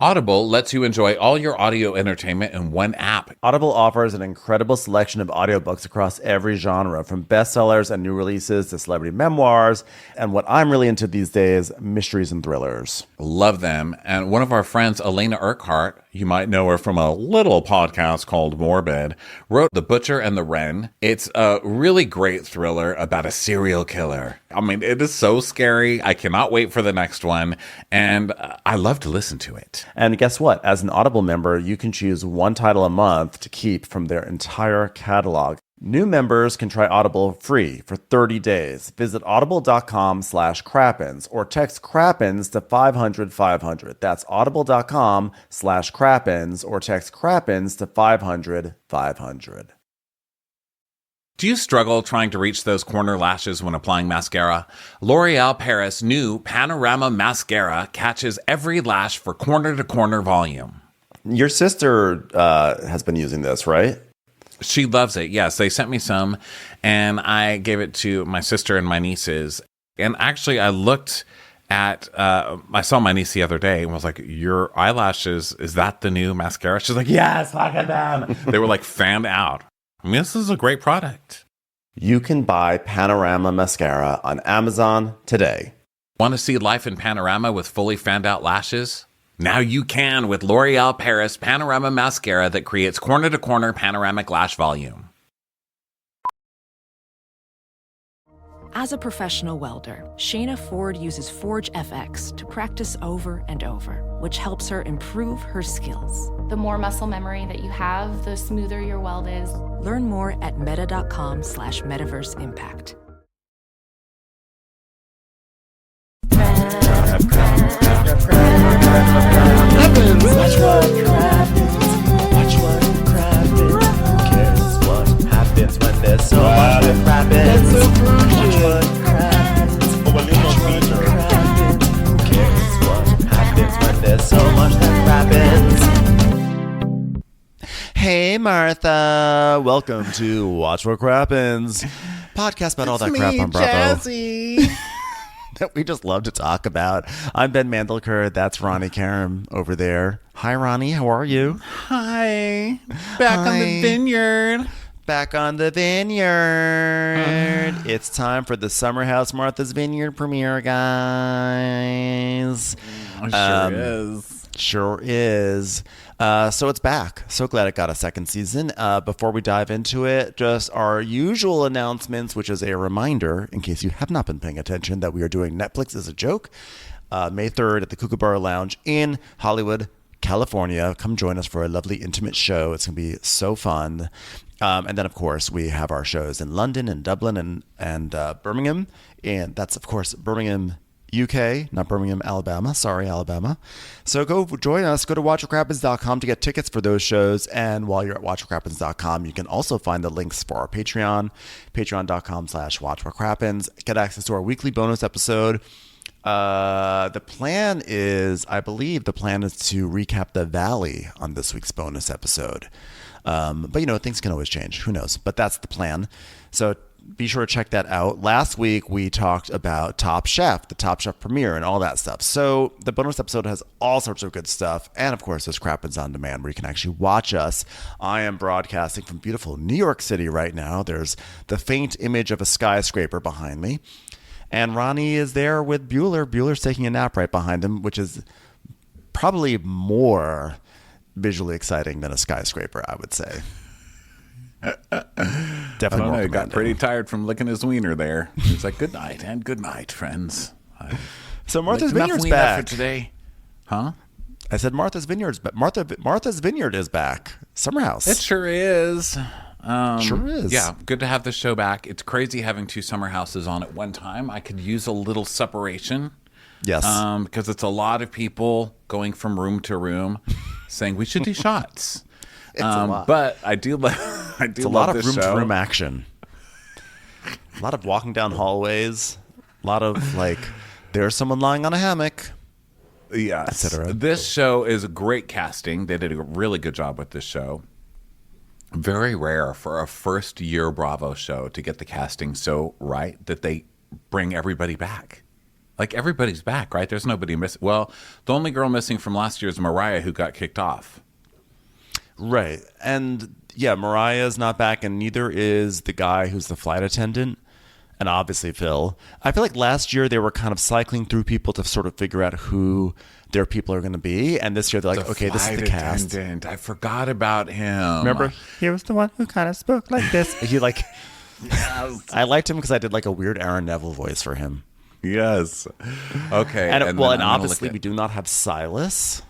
Audible lets you enjoy all your audio entertainment in one app. Audible offers an incredible selection of audiobooks across every genre, from bestsellers and new releases to celebrity memoirs, and what I'm really into these days, mysteries and thrillers. Love them. And one of our friends, Elena Urquhart, you might know her from a little podcast called Morbid, wrote The Butcher and the Wren. It's a really great thriller about a serial killer. I mean, it is so scary. I cannot wait for the next one. And I love to listen to it. And guess what? As an Audible member, you can choose one title a month to keep from their entire catalog. New members can try Audible free for 30 days. Visit audible.com/Crappens or text Crappens to 500-500. That's audible.com/Crappens or text Crappens to 500-500. Do you struggle trying to reach those corner lashes when applying mascara? L'Oreal Paris' new Panorama Mascara catches every lash for corner-to-corner volume. Your sister has been using this, right? She loves it. Yes, they sent me some, and I gave it to my sister and my nieces. And actually, I looked at, I saw my niece the other day and was like, your eyelashes, is that the new mascara? She's like, yes, look at them. They were like fanned out. I mean, this is a great product. You can buy Panorama Mascara on Amazon today. Want to see life in panorama with fully fanned out lashes? Now you can with L'Oreal Paris Panorama Mascara that creates corner-to-corner panoramic lash volume. As a professional welder, Shayna Ford uses Forge FX to practice over and over, which helps her improve her skills. The more muscle memory that you have, the smoother your weld is. Learn more at meta.com/metaverseimpact. Watch what crappens. Who cares what happens when there's so much that crappens? Watch what crappens. Who cares what happens when there's so much that crappens? Hey Martha, welcome to Watch What Crappens, podcast about all that crap on Bravo. Jazzy. That we just love to talk about. I'm Ben Mandelker. That's Ronnie Karam over there. Hi, Ronnie. How are you? Hi. Back on the Vineyard. Back on the Vineyard. It's time for the Summer House Martha's Vineyard premiere, guys. Sure is. Sure is. So it's back. So glad it got a second season. Before we dive into it, just our usual announcements, which is a reminder, in case you have not been paying attention, that we are doing Netflix is a Joke, May 3rd at the Kookaburra Lounge in Hollywood, California. Come join us for a lovely, intimate show. It's going to be so fun. And then, of course, we have our shows in London and Dublin and Birmingham. And that's, of course, Birmingham, UK, not Birmingham, Alabama. Sorry, Alabama. So go join us. Go to watchwhatcrappens.com to get tickets for those shows. And while you're at watchwhatcrappens.com, you can also find the links for our Patreon, patreon.com/watchwhatcrappens. Get access to our weekly bonus episode. The plan is, I believe the plan is to recap the Valley on this week's bonus episode. But, you know, things can always change. Who knows? But that's the plan. So be sure to check that out. Last week, we talked about Top Chef, the Top Chef premiere, and all that stuff. So the bonus episode has all sorts of good stuff. And, of course, there's Crappens On Demand where you can actually watch us. I am broadcasting from beautiful New York City right now. There's the faint image of a skyscraper behind me. And Ronnie is there with Bueller. Bueller's taking a nap right behind him, which is probably more visually exciting than a skyscraper, I would say. Definitely more. He got pretty tired from licking his wiener there. He's like, good night and good night, friends. So Martha's Vineyard's back for today. Huh? I said Martha's Vineyard's back. Martha's Vineyard is back. Summer House. It sure is. Sure is. Yeah, good to have the show back. It's crazy having two summer houses on at one time. I could use a little separation. Yes. Because it's a lot of people going from room to room saying we should do shots. It's a lot. But I do love it's a lot of room-to-room action. A lot of walking down hallways. A lot of, like, there's someone lying on a hammock. Yes. Etc. This show is great casting. They did a really good job with this show. Very rare for a first-year Bravo show to get the casting so right that they bring everybody back. Like everybody's back, right? There's nobody missing. Well, the only girl missing from last year is Mariah, who got kicked off. Right. And yeah, Mariah's not back, and neither is the guy who's the flight attendant. And obviously Phil. I feel like last year they were kind of cycling through people to sort of figure out who their people are going to be. And this year they're like, okay, this is the cast. I forgot about him. Remember? He was the one who kind of spoke like this. He like, yes. I liked him because I did like a weird Aaron Neville voice for him. Yes. Okay. And obviously we do not have Silas,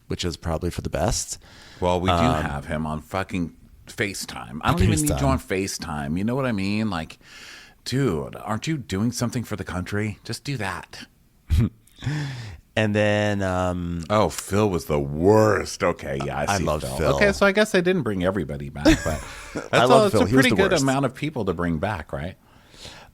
which is probably for the best. Well, we do have him on fucking FaceTime. I don't even need you on FaceTime. You know what I mean? Like, dude, aren't you doing something for the country? Just do that. And then Phil was the worst. Okay, yeah, I love Phil. Okay, so I guess they didn't bring everybody back, but that's a pretty good amount of people to bring back, right?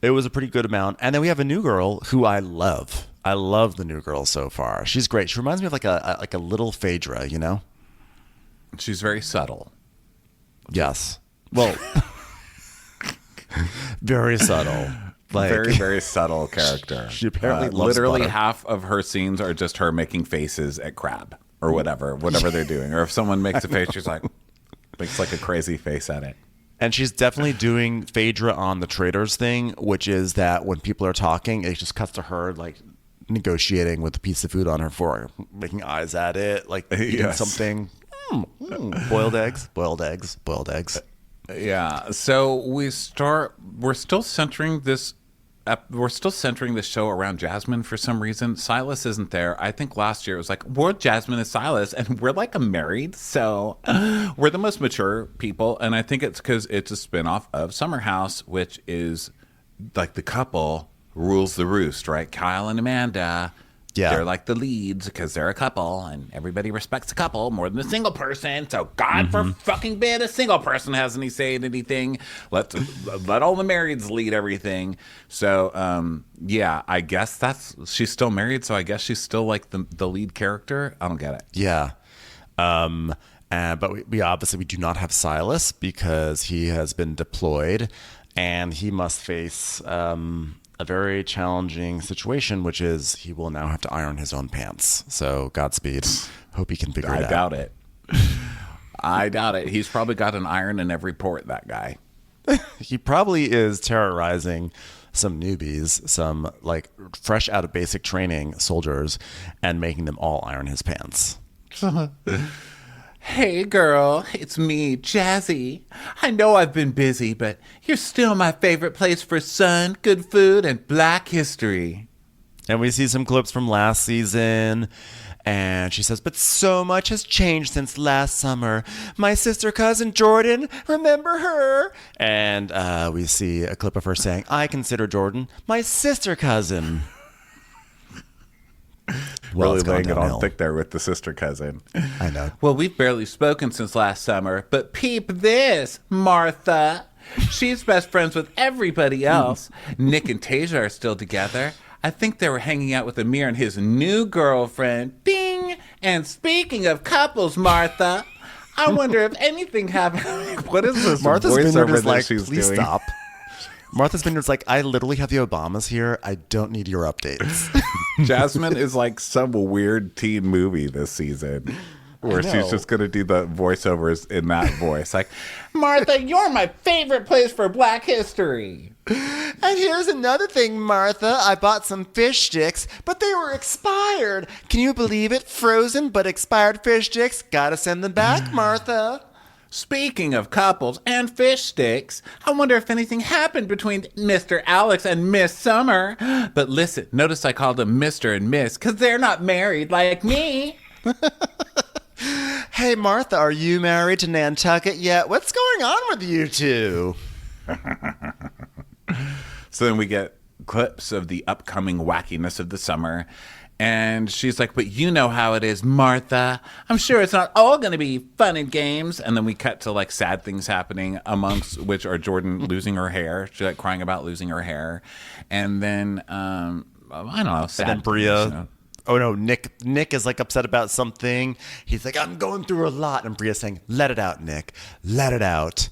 It was a pretty good amount. And then we have a new girl who I love. I love the new girl so far. She's great. She reminds me of like a little Phaedra, you know? She's very subtle. Yes. Well, very subtle. Like, very, very subtle character. She apparently loves literally butter. half of her scenes are just her making faces at crab or whatever they're doing. Or if someone makes a face, she's like, makes like a crazy face at it. And she's definitely doing Phaedra on the Traders thing, which is that when people are talking, it just cuts to her like negotiating with a piece of food on her fork, making eyes at it, like eating something. Boiled eggs. Yeah. So we're still centering this show around Jasmine for some reason. Silas isn't there. I think last year it was like, we're Jasmine and Silas, and we're like married, so we're the most mature people. And I think it's because it's a spinoff of Summer House, which is like the couple rules the roost, right? Kyle and Amanda. Yeah. They're like the leads because they're a couple, and everybody respects a couple more than a single person. So God for fucking bid, a single person has any say in anything. Let all the marrieds lead everything. So yeah, I guess she's still married, so I guess she's still like the lead character. I don't get it. Yeah. But we do not have Silas because he has been deployed, and he must face a very challenging situation, which is he will now have to iron his own pants. So Godspeed. Hope he can figure it out. I doubt it. He's probably got an iron in every port, that guy. He probably is terrorizing some newbies, some like fresh out of basic training soldiers, and making them all iron his pants. Hey girl, it's me, Jazzy. I know I've been busy, but you're still my favorite place for sun, good food, and Black history. And we see some clips from last season, and she says, but so much has changed since last summer. My sister cousin Jordan, remember her? And we see a clip of her saying, I consider Jordan my sister cousin. Well, really laying it on thick there with the sister cousin. I know. Well, we've barely spoken since last summer, but peep this, Martha. She's best friends with everybody else. Nick and Tasia are still together. I think they were hanging out with Amir and his new girlfriend. Ding! And speaking of couples, Martha, I wonder if anything happened. What is this? Martha's Vineyard is like, please doing? Stop. Martha's Vineyard's like, I literally have the Obamas here. I don't need your updates. Jasmine is like some weird teen movie this season where she's just going to do the voiceovers in that voice. Like, Martha, you're my favorite place for Black history. And here's another thing, Martha. I bought some fish sticks, but they were expired. Can you believe it? Frozen but expired fish sticks. Gotta send them back, Martha. Speaking of couples and fish sticks, I wonder if anything happened between Mr. Alex and Miss Summer. But listen, notice I called them Mr. and Miss because they're not married like me. Hey, Martha, are you married to Nantucket yet? What's going on with you two? So then we get clips of the upcoming wackiness of the summer. And she's like, but you know how it is, Martha. I'm sure it's not all going to be fun and games. And then we cut to like sad things happening, amongst which are Jordan losing her hair. She's like crying about losing her hair. And then, I don't know. Sad and then Bria. You know? Oh no, Nick is like upset about something. He's like, I'm going through a lot. And Bria's saying, let it out, Nick. Let it out.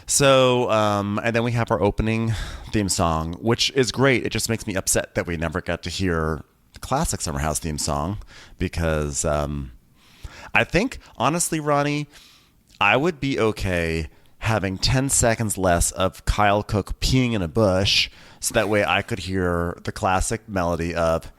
So, and then we have our opening theme song, which is great. It just makes me upset that we never got to hear the classic Summer House theme song because I think, honestly, Ronnie, I would be okay having 10 seconds less of Kyle Cook peeing in a bush so that way I could hear the classic melody of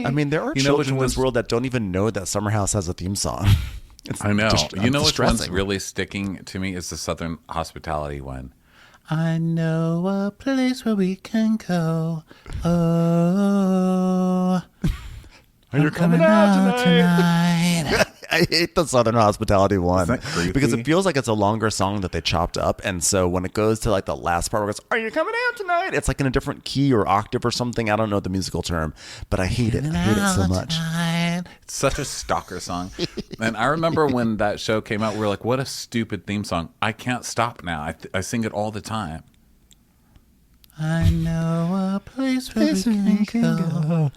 I mean, there are children in this world that don't even know that Summer House has a theme song. I know. You know which one's really sticking to me is the Southern Hospitality one. I know a place where we can go. Oh, are you coming out tonight? I hate the Southern Hospitality one because it feels like it's a longer song that they chopped up, and so when it goes to like the last part where it goes, "Are you coming out tonight?" It's like in a different key or octave or something. I don't know the musical term, but I hate it. I hate it so much. It's such a stalker song. And I remember when that show came out, we were like, "What a stupid theme song! I can't stop now. I sing it all the time." I know a place where we can go.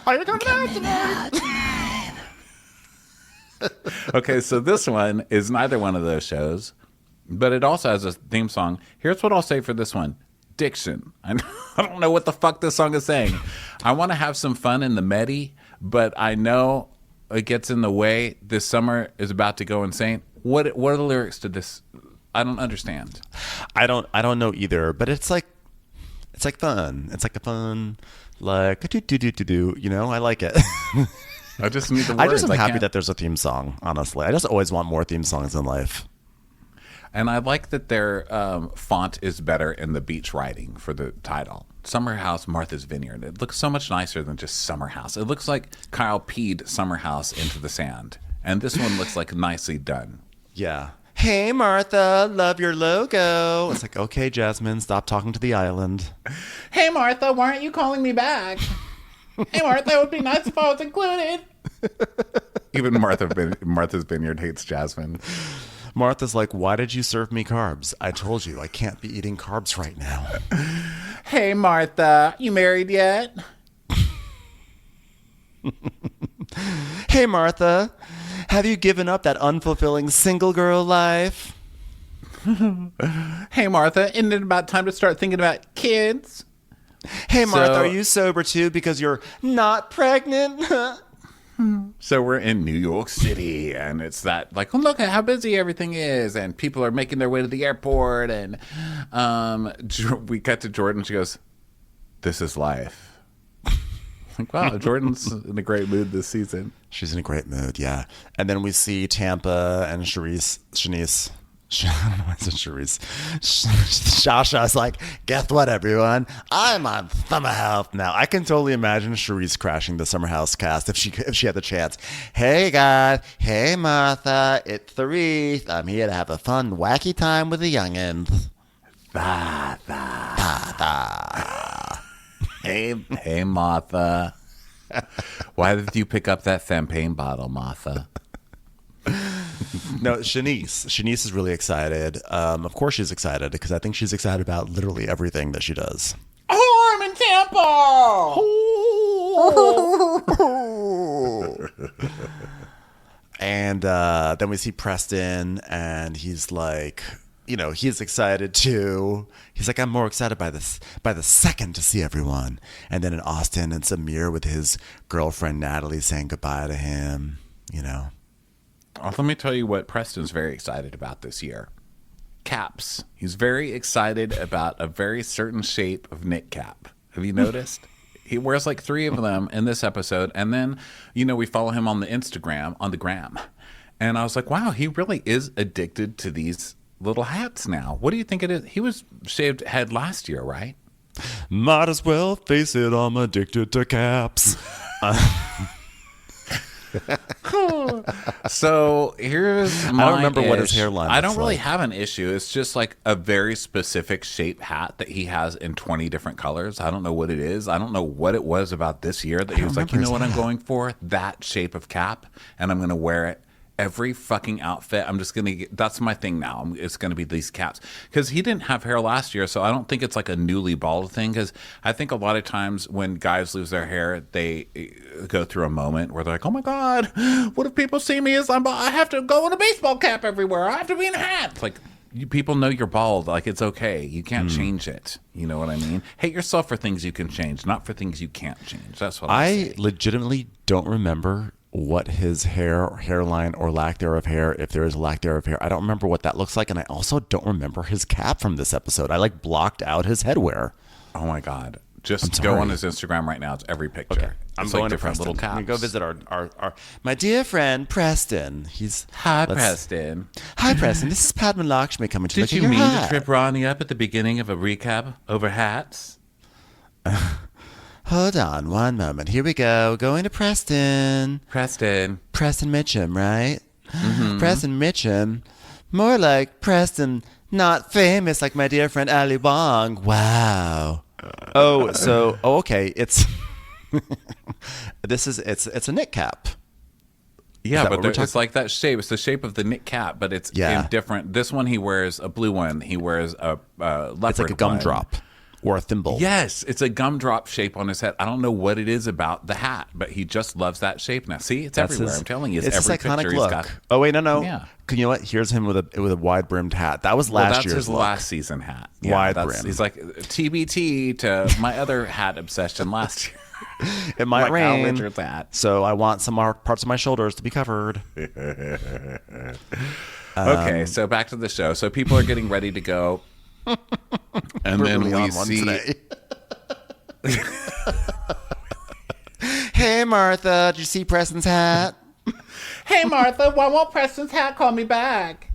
Are you coming out tonight? Okay, so this one is neither one of those shows, but it also has a theme song. Here's what I'll say for this one. Diction. I don't know what the fuck this song is saying. I want to have some fun in the Medi, but I know it gets in the way. This summer is about to go insane. What are the lyrics to this? I don't understand. I don't know either, but it's like fun. It's like a fun, like a do. You know, I like it. I just need the words. I just am happy that there's a theme song. Honestly, I just always want more theme songs in life. And I like that their font is better in the beach writing for the title. Summer House, Martha's Vineyard. It looks so much nicer than just Summer House. It looks like Kyle peed Summer House into the sand. And this one looks like nicely done. Yeah. Hey, Martha, love your logo. It's like, okay, Jasmine, stop talking to the island. Hey, Martha, why aren't you calling me back? Hey, Martha, it would be nice if I was included. Even Martha's Vineyard hates Jasmine. Martha's like, why did you serve me carbs? I told you I can't be eating carbs right now. Hey, Martha, you married yet? Hey, Martha, have you given up that unfulfilling single girl life? Hey, Martha, isn't it about time to start thinking about kids? Hey, Martha, are you sober too because you're not pregnant? So we're in New York City, and it's that, like, oh, look at how busy everything is, and people are making their way to the airport, and we cut to Jordan. She goes, "This is life." Like, wow, Jordan's in a great mood this season. She's in a great mood, yeah. And then we see Tampa and Shanice. I don't know why I said Sharice. Shasha's like, guess what, everyone? I'm on Summer House now. I can totally imagine Sharice crashing the Summer House cast if she had the chance. Hey, guys. Hey, Martha. It's Sharice. I'm here to have a fun, wacky time with the youngins. Hey, Martha. Why did you pick up that champagne bottle, Martha? No, Shanice is really excited. Of course she's excited because I think she's excited about literally everything that she does. Oh, I'm in Tampa! And then we see Preston, and he's like, you know, he's excited too. He's like, I'm more excited by the second to see everyone. And then in Austin, it's Amir with his girlfriend Natalie saying goodbye to him, you know. Let me tell you what Preston's very excited about this year. Caps. He's very excited about a very certain shape of knit cap. Have you noticed? He wears like 3 of them in this episode. And then, you know, we follow him on the Instagram, on the gram. And I was like, wow, he really is addicted to these little hats now. What do you think it is? He was shaved head last year, right? Might as well face it, I'm addicted to caps. So here's my I don't remember what his hairline I don't looks really like. have an issue. It's just like a very specific shape hat that he has in 20 different colors. I don't know what it is. I don't know what it was about this year that he was like, you know what I'm going for? That shape of cap, and I'm going to wear it every fucking outfit. I'm just gonna that's my thing now. It's gonna be these caps because he didn't have hair last year, so I don't think it's like a newly bald thing. Because I think a lot of times when guys lose their hair, they go through a moment where they're like, "Oh my god, what if people see me as I have to go in a baseball cap everywhere? I have to be in a hat." It's like, people know you're bald. Like, it's okay. You can't change it. You know what I mean? Hate yourself for things you can change, not for things you can't change. That's what I legitimately don't remember what his hairline or lack thereof hair, if there is a lack thereof hair. I don't remember what that looks like, and I also don't remember his cap from this episode. I like blocked out his headwear. Oh my god. Just go on his Instagram right now. It's every picture. Okay. I'm going like to different little caps. I'm going to go visit our my dear friend Preston. Hi, Preston. Hi, Preston. This is Padma Lakshmi coming to Did look you at your mean hat. to trip Ronnie up at the beginning of a recap over hats? Hold on one moment. Here we go. Going to Preston. Preston Mitchum, right? Mm-hmm. Preston Mitchum. More like Preston, not famous like my dear friend Ali Wong. Wow. Okay. It's it's a knit cap. Yeah, but it's like that shape. It's the shape of the knit cap, but it's in different. This one he wears a blue one. He wears a leopard. It's like a gumdrop or a thimble. Yes, it's a gumdrop shape on his head. I don't know what it is about the hat, but he just loves that shape now. See, it's everywhere. I'm telling you, it's every his iconic picture look. he's got. Oh wait, no. Yeah. You know what? Here's him with a wide brimmed hat. That was last year's his look. last season hat. Yeah, wide brim. He's like TBT to my other hat obsession last year. It might rain. Al Richards hat. So I want some parts of my shoulders to be covered. Okay, so back to the show. So people are getting ready to go. And then really we see today. Hey Martha, did you see Preston's hat? Hey Martha, why won't Preston's hat call me back?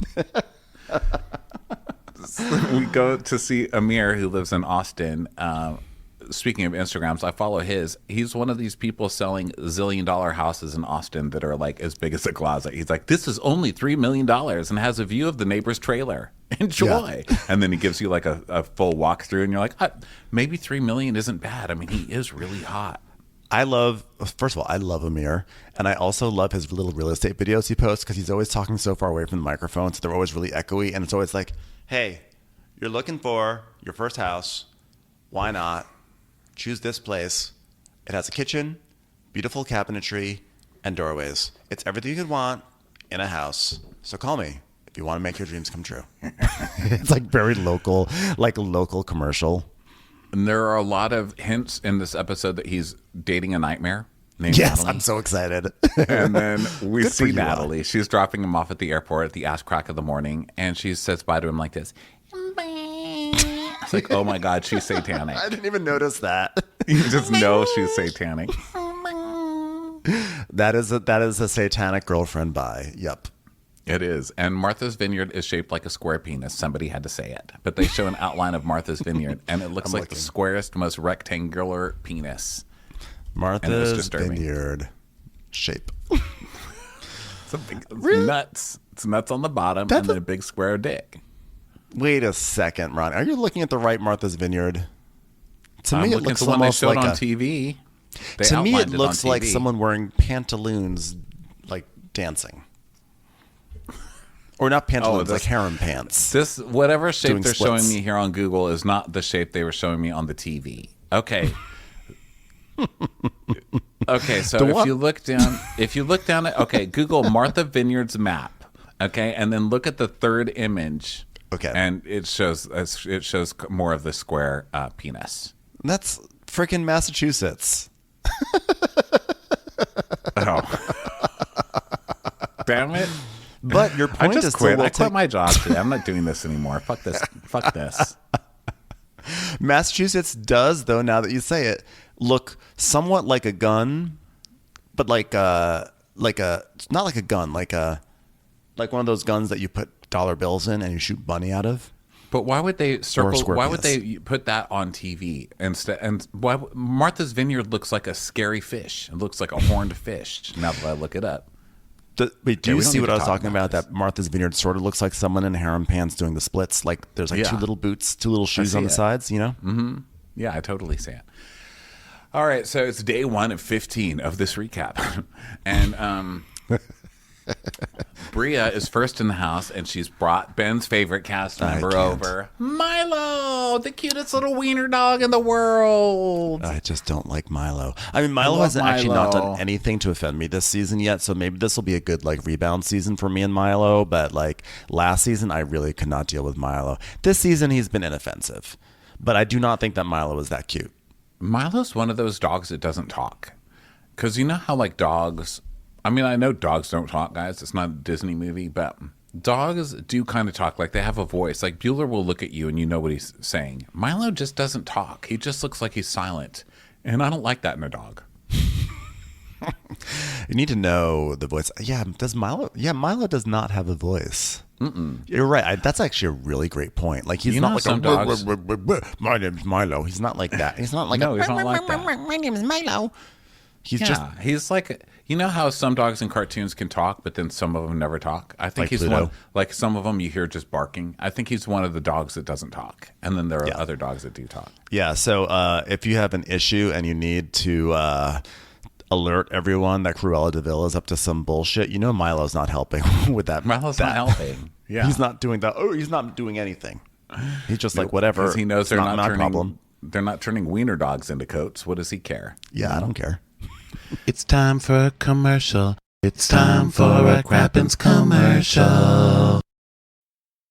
We go to see Amir, who lives in Austin. Speaking of Instagrams, I follow his. He's one of these people selling $1 zillion houses in Austin that are like as big as a closet. He's like, this is only $3 million and has a view of the neighbor's trailer. Enjoy. Yeah. And then he gives you like a full walkthrough and you're like, maybe $3 million isn't bad. I mean, he is really hot. First of all, I love Amir. And I also love his little real estate videos he posts because he's always talking so far away from the microphone. So they're always really echoey. And it's always like, hey, you're looking for your first house. Why not? Choose this place. It has a kitchen, beautiful cabinetry, and doorways. It's everything you could want in a house. So call me if you want to make your dreams come true. It's like very local, like a local commercial. And there are a lot of hints in this episode that he's dating a nightmare named Yes, Natalie. I'm so excited. And then we see you, Natalie. She's dropping him off at the airport at the ass crack of the morning, and she says bye to him like this. It's like, oh my God, she's satanic. I didn't even notice that. You just know she's satanic. That is a satanic girlfriend bye. Yep. It is. And Martha's Vineyard is shaped like a square penis. Somebody had to say it. But they show an outline of Martha's Vineyard, and it looks like the squarest, most rectangular penis. Martha's Vineyard shape. It's nuts. It's nuts on the bottom and then a big square dick. Wait a second, Ron. Are you looking at the right Martha's Vineyard? To me, it looks the one they almost showed like on TV. To me, it looks like someone wearing pantaloons, like dancing. Or not pantaloons, like harem pants. This whatever shape they're showing me here on Google is not the shape they were showing me on the TV. Okay. Okay, so if you look down at Google Martha Vineyard's map. Okay, and then look at the third image. Okay. And it shows more of the square penis. That's freaking Massachusetts. Oh. Damn it. But your point is quit. I quit my job today. I'm not doing this anymore. Fuck this. Fuck this. Massachusetts does, though, now that you say it, look somewhat like a gun, but like not like a gun, like one of those guns that you put dollar bills in and you shoot bunny out of. But why would they why would they put that on TV instead? And why Martha's Vineyard looks like a scary fish. It looks like a horned fish. Now that I look it up. Wait, do you see what I was talking about? That Martha's Vineyard sort of looks like someone in harem pants doing the splits. Like there's like two little boots, two little shoes on the sides, you know? Mm-hmm. Yeah, I totally see it. All right, so it's day 1 of 15 of this recap. And Bria is first in the house, and she's brought Ben's favorite cast member over, Milo, the cutest little wiener dog in the world. I just don't like Milo. I mean, Milo hasn't actually not done anything to offend me this season yet, so maybe this will be a good like rebound season for me and Milo. But like last season, I really could not deal with Milo. This season, he's been inoffensive, but I do not think that Milo is that cute. Milo's one of those dogs that doesn't talk. Because you know how like dogs, I mean, I know dogs don't talk, guys. It's not a Disney movie, but dogs do kind of talk. Like they have a voice. Like Bueller will look at you and you know what he's saying. Milo just doesn't talk. He just looks like he's silent. And I don't like that in a dog. You need to know the voice. Yeah, does Milo? Yeah, Milo does not have a voice. You're right. That's actually a really great point. Like he's not like some dogs. My name's Milo. He's not like that. He's not like he's not like that. My name is Milo. He's like, you know how some dogs in cartoons can talk, but then some of them never talk. I think like he's Pluto. one. Like some of them you hear just barking. I think he's one of the dogs that doesn't talk, and then there are other dogs that do talk. Yeah. So if you have an issue and you need to alert everyone that Cruella de Vil is up to some bullshit, you know Milo's not helping with that. Milo's not helping. Yeah, he's not doing that. Oh, he's not doing anything. He's just like whatever. Because he knows they're not my turning. problem. They're not turning wiener dogs into coats. What does he care? Yeah, I don't care. It's time for a commercial. It's time for a Crappens commercial.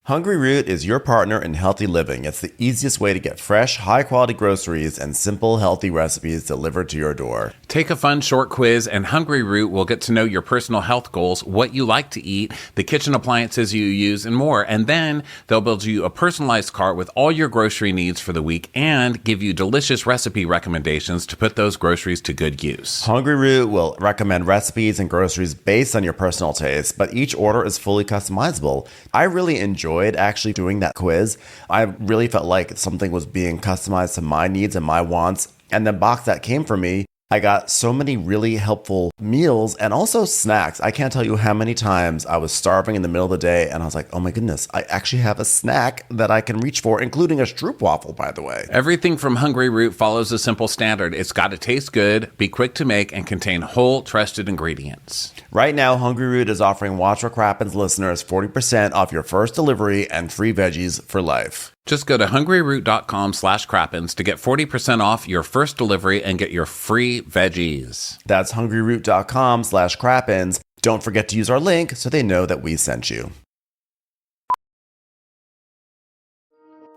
Hungry Root is your partner in healthy living. It's the easiest way to get fresh, high-quality groceries and simple, healthy recipes delivered to your door. Take a fun short quiz, and Hungry Root will get to know your personal health goals, what you like to eat, the kitchen appliances you use, and more. And then they'll build you a personalized cart with all your grocery needs for the week and give you delicious recipe recommendations to put those groceries to good use. Hungry Root will recommend recipes and groceries based on your personal taste, but each order is fully customizable. I really enjoyed actually doing that quiz. I really felt like something was being customized to my needs and my wants. And the box that came from me, I got so many really helpful meals and also snacks. I can't tell you how many times I was starving in the middle of the day and I was like, oh my goodness, I actually have a snack that I can reach for, including a stroopwafel, by the way. Everything from Hungry Root follows a simple standard. It's got to taste good, be quick to make, and contain whole, trusted ingredients. Right now, Hungry Root is offering Watch What Crappens listeners 40% off your first delivery and free veggies for life. Just go to hungryroot.com/crappens to get 40% off your first delivery and get your free veggies. That's hungryroot.com/crappens. Don't forget to use our link so they know that we sent you.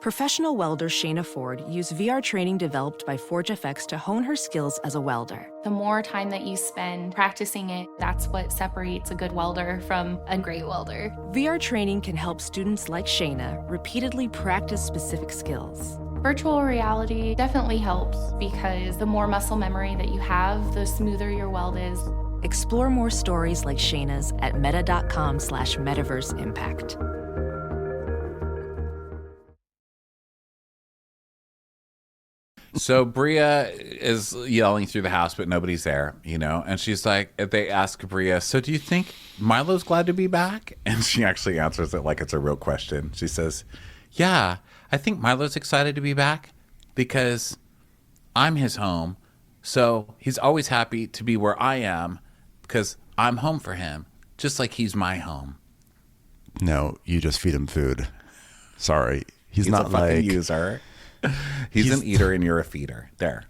Professional welder Shayna Ford used VR training developed by ForgeFX to hone her skills as a welder. The more time that you spend practicing it, that's what separates a good welder from a great welder. VR training can help students like Shayna repeatedly practice specific skills. Virtual reality definitely helps because the more muscle memory that you have, the smoother your weld is. Explore more stories like Shayna's at meta.com/metaverseimpact. So Bria is yelling through the house, but nobody's there, you know? And she's like, they ask Bria, so do you think Milo's glad to be back? And she actually answers it like it's a real question. She says, yeah, I think Milo's excited to be back because I'm his home. So he's always happy to be where I am because I'm home for him, just like he's my home. No, you just feed him food. Sorry. He's not a fucking like... user. He's an eater and you're a feeder. There.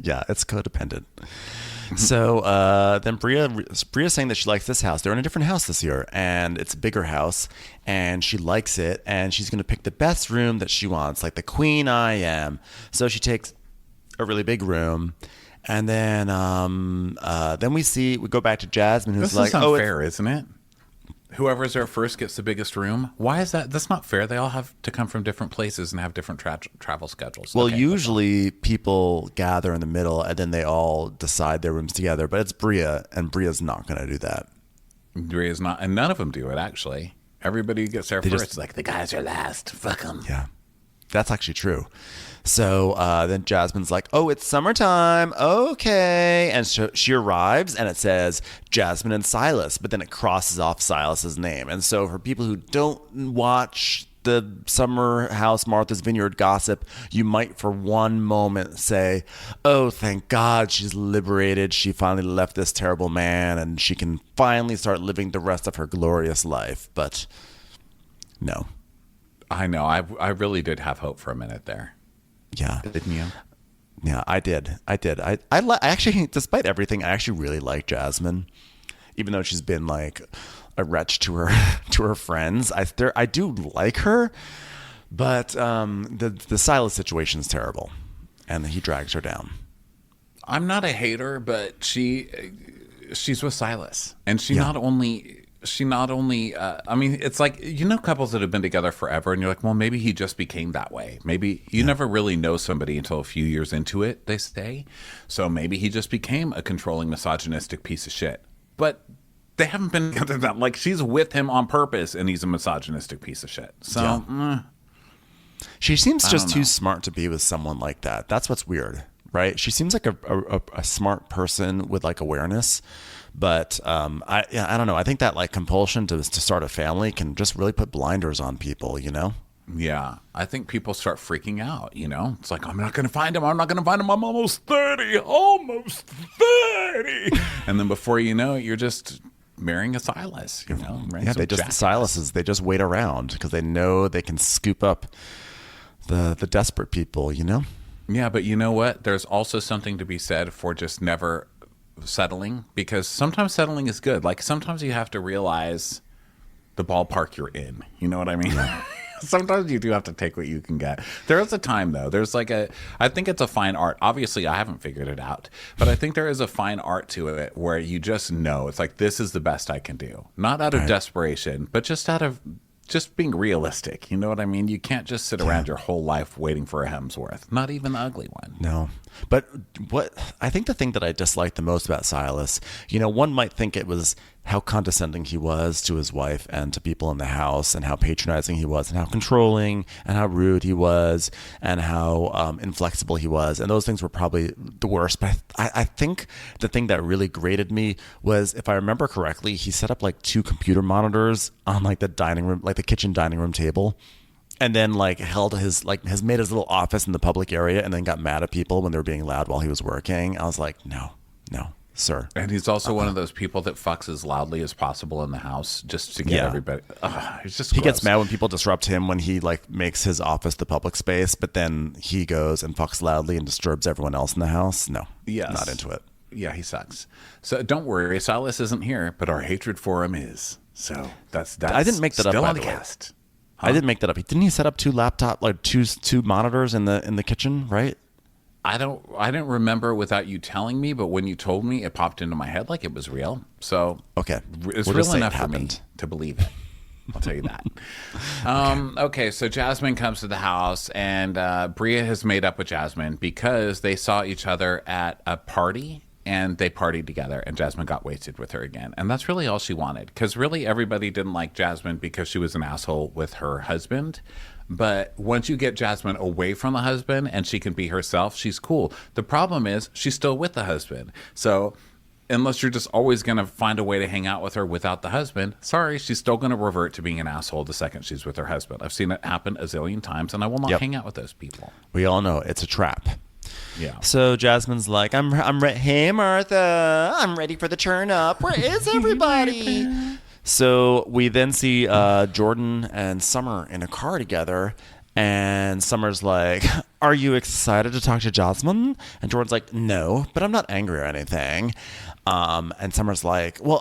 Yeah, it's codependent. So then Bria's saying that she likes this house. They're in a different house this year, and it's a bigger house, and she likes it, and she's going to pick the best room that she wants, like the queen I am. So she takes a really big room, and then we go back to Jasmine, who's this is unfair, isn't it? Whoever's there first gets the biggest room. Why is that? That's not fair. They all have to come from different places and have different travel schedules. Well, usually people gather in the middle and then they all decide their rooms together. But it's Bria, and Bria's not going to do that. Bria's not, and none of them do it, actually. Everybody gets there first. It's like, the guys are last. Fuck them. Yeah, that's actually true. So then Jasmine's like, oh, it's summertime. Okay. And so she arrives and it says Jasmine and Silas, but then it crosses off Silas's name. And so for people who don't watch the Summer House Martha's Vineyard gossip, you might for one moment say, oh, thank God she's liberated. She finally left this terrible man and she can finally start living the rest of her glorious life. But no. I know. I really did have hope for a minute there. Yeah. Didn't you? Yeah, I did. I actually, despite everything, I actually really like Jasmine, even though she's been like a wretch to her friends. I do like her, but the Silas situation is terrible, and he drags her down. I'm not a hater, but she's with Silas, and she not only. I mean, it's like, couples that have been together forever and you're like, well, maybe he just became that way. Maybe you never really know somebody until a few years into it, they say. So maybe he just became a controlling, misogynistic piece of shit. But they haven't been together that, like, she's with him on purpose and he's a misogynistic piece of shit. So, she seems just too smart to be with someone like that. That's what's weird, right? She seems like a smart person with like awareness. But I don't know. I think that like compulsion to start a family can just really put blinders on people, Yeah, I think people start freaking out, It's like, I'm not going to find him. I'm not going to find him. I'm almost 30. Almost 30. And then before you know it, you're just marrying a Silas, Yeah, Silases, they just wait around because they know they can scoop up the desperate people, Yeah, but you know what? There's also something to be said for just never settling, because sometimes settling is good. Like sometimes you have to realize the ballpark you're in. You know what I mean? Sometimes you do have to take what you can get. There is a time though. There's like I think it's a fine art. Obviously I haven't figured it out, but I think there is a fine art to it where you just know it's like, this is the best I can do. Not out of desperation, but just out of just being realistic. You know what I mean? You can't just sit around your whole life waiting for a Hemsworth, not even the ugly one. No. But what I think the thing that I disliked the most about Silas, one might think it was how condescending he was to his wife and to people in the house, and how patronizing he was, and how controlling and how rude he was, and how inflexible he was. And those things were probably the worst. But I think the thing that really grated me was, if I remember correctly, he set up like 2 computer monitors on like the dining room, like the kitchen dining room table. And then like has made his little office in the public area, and then got mad at people when they were being loud while he was working. I was like, no, sir. And he's also one of those people that fucks as loudly as possible in the house just to get everybody. It's just he gets mad when people disrupt him when he like makes his office the public space, but then he goes and fucks loudly and disturbs everyone else in the house. No, not into it. Yeah, he sucks. So don't worry, Silas isn't here, but our hatred for him is. So that's I didn't make that up, by the way. I didn't make that up. Didn't he set up 2 monitors in the kitchen, right? I didn't remember without you telling me, but when you told me, it popped into my head like it was real. So okay, it's real enough for me to believe it. I'll tell you that. Okay, so Jasmine comes to the house, and Bria has made up with Jasmine because they saw each other at a party. And they partied together, and Jasmine got wasted with her again. And that's really all she wanted, because really everybody didn't like Jasmine because she was an asshole with her husband. But once you get Jasmine away from the husband and she can be herself, she's cool. The problem is she's still with the husband. So unless you're just always going to find a way to hang out with her without the husband, sorry, she's still going to revert to being an asshole the second she's with her husband. I've seen it happen a zillion times, and I will not hang out with those people. We all know it's a trap. Yeah. So Jasmine's like, hey Martha, I'm ready for the turn up. Where is everybody? So we then see Jordan and Summer in a car together, and Summer's like, are you excited to talk to Jasmine? And Jordan's like, no, but I'm not angry or anything. And Summer's like, well,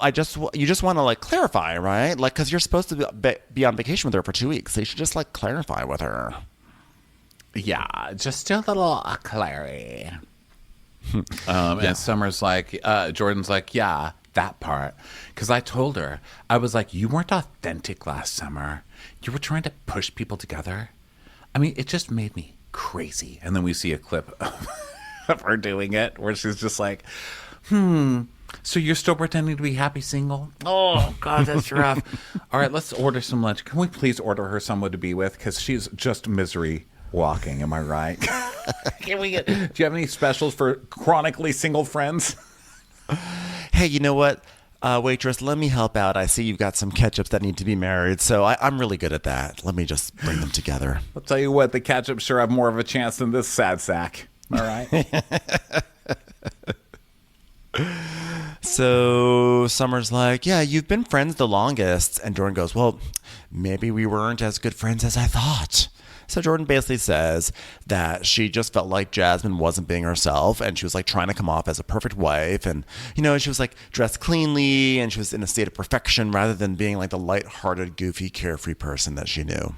you just want to like clarify, right? Like, because you're supposed to be on vacation with her for 2 weeks, so you should just like clarify with her. Yeah, just a little clarity. And Summer's like, Jordan's like, yeah, that part. Because I told her, I was like, you weren't authentic last summer. You were trying to push people together. I mean, it just made me crazy. And then we see a clip of her doing it where she's just like, so you're still pretending to be happy single? Oh, God, that's rough. All right, let's order some lunch. Can we please order her someone to be with? Because she's just misery walking, am I right? Do you have any specials for chronically single friends? Hey, you know what? waitress, let me help out. I see you've got some ketchups that need to be married, so I'm really good at that. Let me just bring them together. I'll tell you what, the ketchup sure have more of a chance than this sad sack. All right. So Summer's like, yeah, you've been friends the longest. And Jordan goes, well, maybe we weren't as good friends as I thought. So Jordan basically says that she just felt like Jasmine wasn't being herself, and she was like trying to come off as a perfect wife. And, she was like dressed cleanly, and she was in a state of perfection rather than being like the lighthearted, goofy, carefree person that she knew.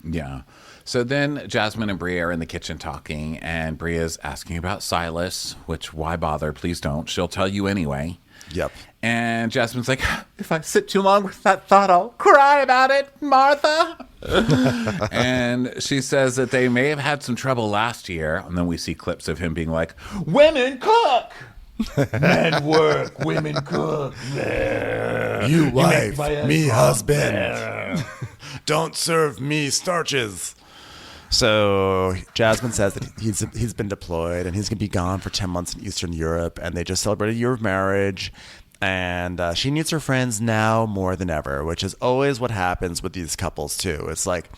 Yeah. So then Jasmine and Bria are in the kitchen talking, and Bria's asking about Silas, which why bother? Please don't. She'll tell you anyway. Yep. And Jasmine's like, if I sit too long with that thought, I'll cry about it, Martha. And she says that they may have had some trouble last year. And then we see clips of him being like, women cook. Men work, women cook. You wife, me husband. Don't serve me starches. So Jasmine says that he's been deployed and he's going to be gone for 10 months in Eastern Europe. And they just celebrated a year of marriage. And she needs her friends now more than ever, which is always what happens with these couples, too. It's like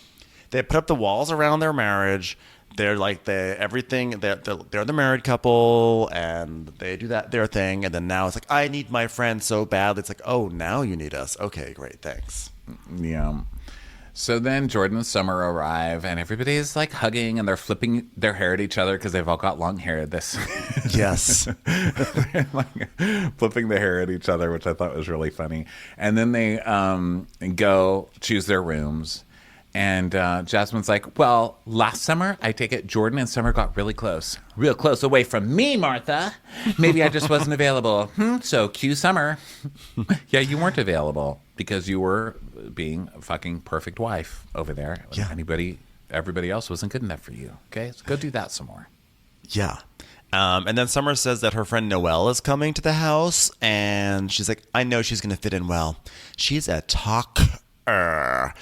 they put up the walls around their marriage. They're like they're the married couple, and they do their thing. And then now it's like, I need my friend so badly. It's like, oh, now you need us. Okay, great. Thanks. Yeah. So then Jordan and Summer arrive, and everybody's like hugging, and they're flipping their hair at each other because they've all got long hair. Yes. Like flipping the hair at each other, which I thought was really funny. And then they go choose their rooms. And Jasmine's like, well, last summer, I take it Jordan and Summer got really close. Real close away from me, Martha. Maybe I just wasn't available. So cue Summer. Yeah, you weren't available because you were being a fucking perfect wife over there. Yeah. Everybody else wasn't good enough for you. Okay, so go do that some more. Yeah. And then Summer says that her friend Noelle is coming to the house. And she's like, I know she's going to fit in well. She's a talker.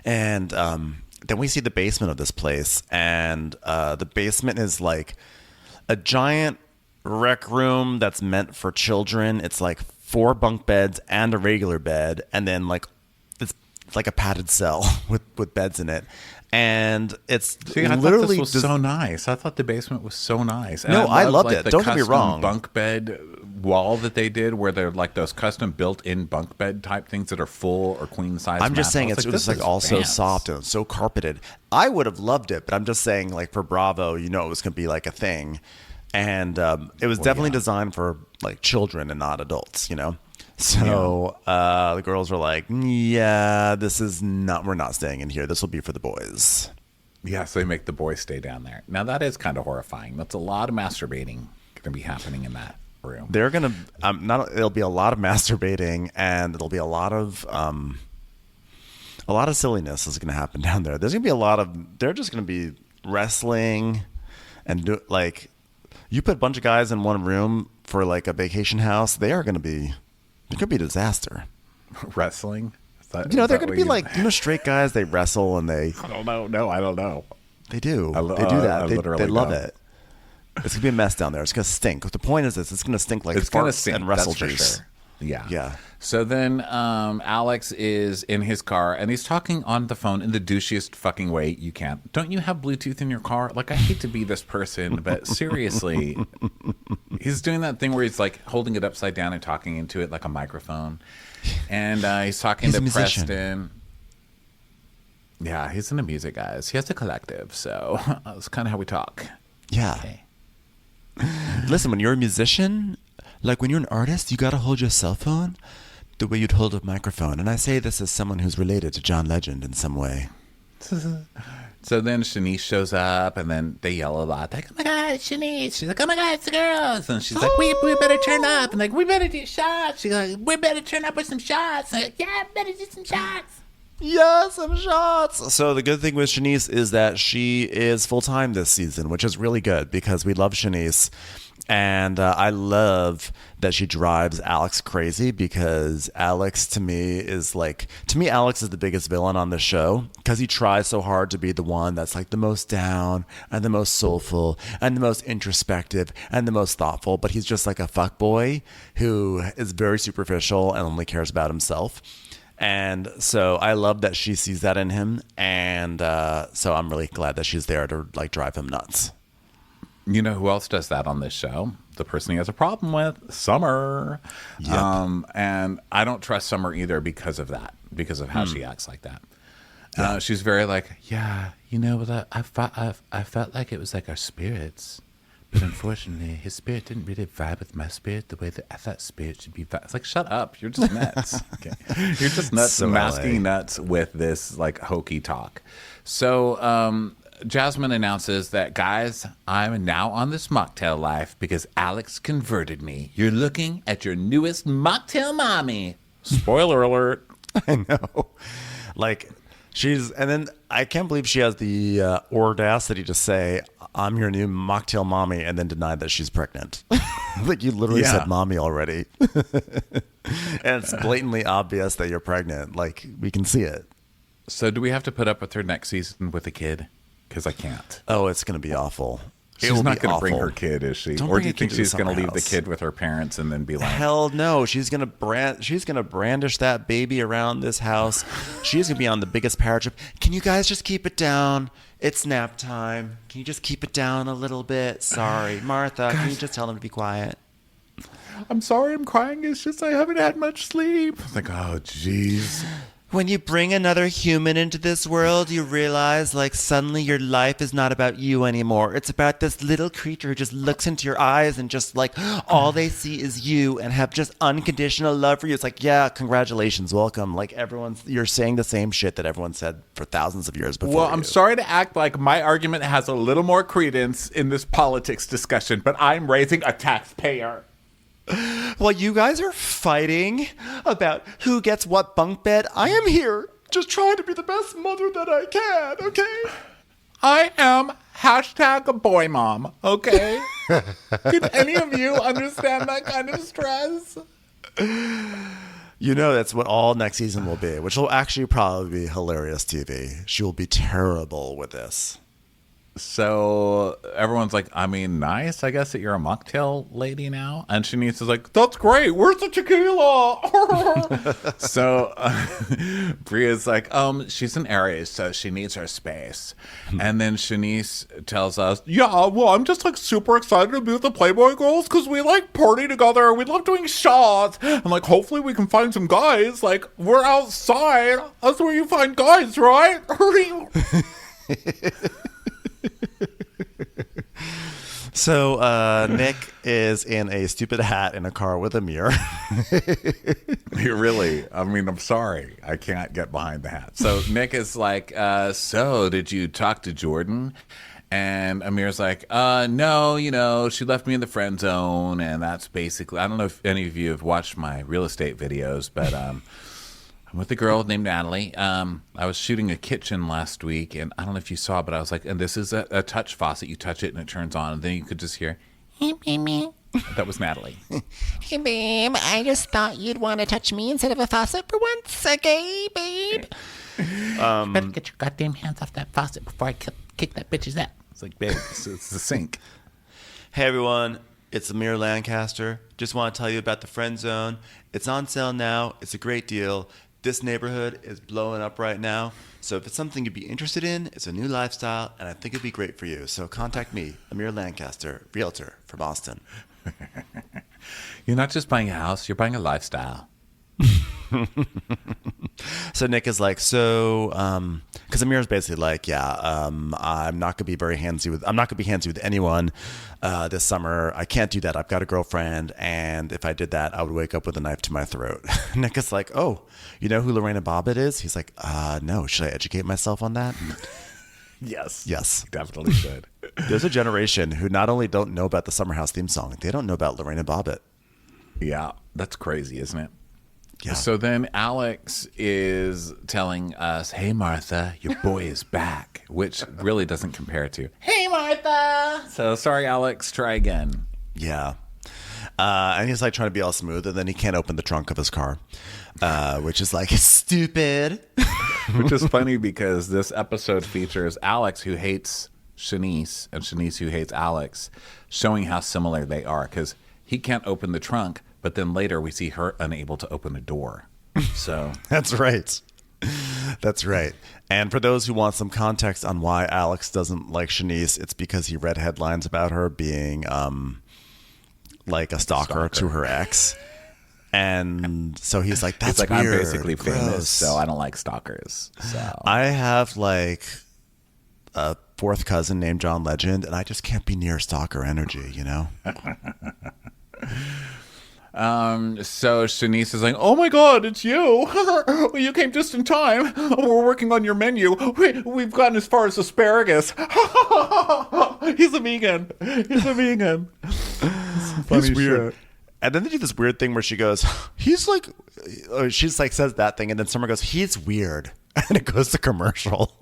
And then we see the basement of this place, and the basement is like a giant rec room that's meant for children. It's like 4 bunk beds and a regular bed, and then like it's like a padded cell with beds in it. And it's I literally thought this was so nice. I thought the basement was so nice. And I loved like, it. The Don't get me wrong. Bunk bed wall that they did, where they're like those custom built-in bunk bed type things that are full or queen size. I'm just saying it's just like all so soft and so carpeted. I would have loved it, but I'm just saying like for Bravo, it was going to be like a thing, and it was definitely designed for like children and not adults. So the girls were like, yeah, we're not staying in here. This will be for the boys. Yeah, so they make the boys stay down there. Now that is kind of horrifying. That's a lot of masturbating going to be happening in that room. They're going to, it'll be a lot of masturbating, and it'll be a lot of silliness is going to happen down there. There's going to be they're just going to be wrestling and you put a bunch of guys in one room for like a vacation house, it could be a disaster. Wrestling? They're going to be like, straight guys, they wrestle and they... I don't know. No, I don't know. They do. They do that. They love it. It's going to be a mess down there. It's going to stink. The point is this. It's going to stink like farts and wrestle juice. Sure. Yeah. Yeah. So then Alex is in his car, and he's talking on the phone in the douchiest fucking way you can. Don't you have Bluetooth in your car? Like, I hate to be this person, but seriously, he's doing that thing where he's like holding it upside down and talking into it like a microphone. And he's talking to Preston. Yeah, he's into music, guys. He has a collective, so that's kind of how we talk. Yeah. Okay. Listen, when you're a musician, like when you're an artist, you got to hold your cell phone the way you'd hold a microphone. And I say this as someone who's related to John Legend in some way. So then Shanice shows up, and then they yell a lot. They're like, oh my God, it's Shanice. She's like, oh my God, it's the girls. And she's like, we better turn up. And like, we better do shots. She's like, we better turn up with some shots. And like, yeah, better do some shots. Yeah, some shots. So the good thing with Shanice is that she is full-time this season, which is really good because we love Shanice. And I love that she drives Alex crazy because Alex to me Alex is the biggest villain on the show because he tries so hard to be the one that's like the most down and the most soulful and the most introspective and the most thoughtful. But he's just like a fuckboy who is very superficial and only cares about himself. And so I love that she sees that in him. And so I'm really glad that she's there to like drive him nuts. You know who else does that on this show? The person he has a problem with, Summer. Yep. And I don't trust Summer either because of that, because of how she acts like that. She's very like, yeah, you know, but I felt like it was like our spirits. But unfortunately, his spirit didn't really vibe with my spirit the way that I thought spirit should be. It's like, shut up. You're just nuts. Okay. You're just nuts, So masking LA. nuts with this like hokey talk. So, Jasmine announces that, guys, I'm now on this mocktail life because Alex converted me. You're looking at your newest mocktail mommy. Spoiler alert. I know. Like and then I can't believe she has the audacity to say, I'm your new mocktail mommy, and then deny that she's pregnant. Like you literally said mommy already. And it's blatantly obvious that you're pregnant. Like we can see it. So do we have to put up with her next season with a kid? Because I can't. Oh, it's going to be awful. She's not going to bring her kid, is she? Don't Or bring do you a kid think to the she's going to summer leave the house. kid with her parents and then be like, Hell no. She's gonna brandish that baby around this house. She's gonna be on the biggest power trip. Can you guys just keep it down? It's nap time. Can you just keep it down a little bit? Sorry, Martha. Can you just tell them to be quiet? I'm sorry I'm crying. It's just I haven't had much sleep. It's like, oh, jeez. When you bring another human into this world, you realize, like, suddenly your life is not about you anymore. It's about this little creature who just looks into your eyes and just, like, all they see is you and have just unconditional love for you. It's like, yeah, congratulations, welcome. Like, you're saying the same shit that everyone said for thousands of years before. Well, I'm sorry to act like my argument has a little more credence in this politics discussion, but I'm raising a taxpayer. While you guys are fighting about who gets what bunk bed, I am here just trying to be the best mother that I can, okay? I am hashtag boy mom, okay? Can any of you understand that kind of stress? You know that's what all next season will be, which will actually probably be hilarious TV. She will be terrible with this. So everyone's like, I mean, nice, I guess, that you're a mocktail lady now. And Shanice is like, that's great. Where's the tequila? So Bria's like, she's an Aries, so she needs her space. And then Shanice tells us, yeah, well, I'm just like super excited to be with the Playboy girls because we like party together. We love doing shots. And like, hopefully we can find some guys. Like, we're outside. That's where you find guys, right? So Nick is in a stupid hat in a car with Amir. Really? I mean, I'm sorry. I can't get behind the hat. So Nick is like, so did you talk to Jordan? And Amir's like, no, you know, she left me in the friend zone. And that's basically, I don't know if any of you have watched my real estate videos, but I'm with a girl named Natalie. I was shooting a kitchen last week, and I don't know if you saw, but I was like, and this is a touch faucet. You touch it, and it turns on, and then you could just hear, that was Natalie. Hey, babe, I just thought you'd want to touch me instead of a faucet for once, okay, babe? Better get your goddamn hands off that faucet before I kick that bitch's ass. It's like, babe, it's the sink. Hey everyone, it's Amir Lancaster. Just want to tell you about the Friend Zone. It's on sale now. It's a great deal. This neighborhood is blowing up right now. So if it's something you'd be interested in, it's a new lifestyle, and I think it'd be great for you. So contact me, Amir Lancaster, realtor from Boston. You're not just buying a house, you're buying a lifestyle. So Nick is like, because Amir's basically like, I'm not gonna be handsy with anyone this summer. I can't do that. I've got a girlfriend, and if I did that, I would wake up with a knife to my throat. Nick is like, oh, you know who Lorena Bobbitt is? He's like, no. Should I educate myself on that? Yes. You Definitely should. There's a generation who not only don't know about the Summer House theme song, they don't know about Lorena Bobbitt. Yeah, that's crazy, isn't it? Yeah. So then Alex is telling us, hey, Martha, your boy is back, which really doesn't compare to, hey, Martha. So sorry, Alex, try again. Yeah. And he's like trying to be all smooth, and then he can't open the trunk of his car, which is like stupid. Which is funny because this episode features Alex, who hates Shanice, and Shanice, who hates Alex, showing how similar they are. Because he can't open the trunk, but then later we see her unable to open a door. So That's right. That's right. And for those who want some context on why Alex doesn't like Shanice, it's because he read headlines about her being like a stalker to her ex. And so he's like, that's like, weird. I'm basically gross. famous, so I don't like stalkers. So I have like a fourth cousin named John Legend, and I just can't be near stalker energy, you know? So Shanice is like, oh my God, it's you. You came just in time. We're working on your menu. We've gotten as far as asparagus. He's a vegan. He's a vegan. He's weird. Shit. And then they do this weird thing where she goes, he's like, she's like, says that thing. And then Summer goes, he's weird. And it goes to commercial.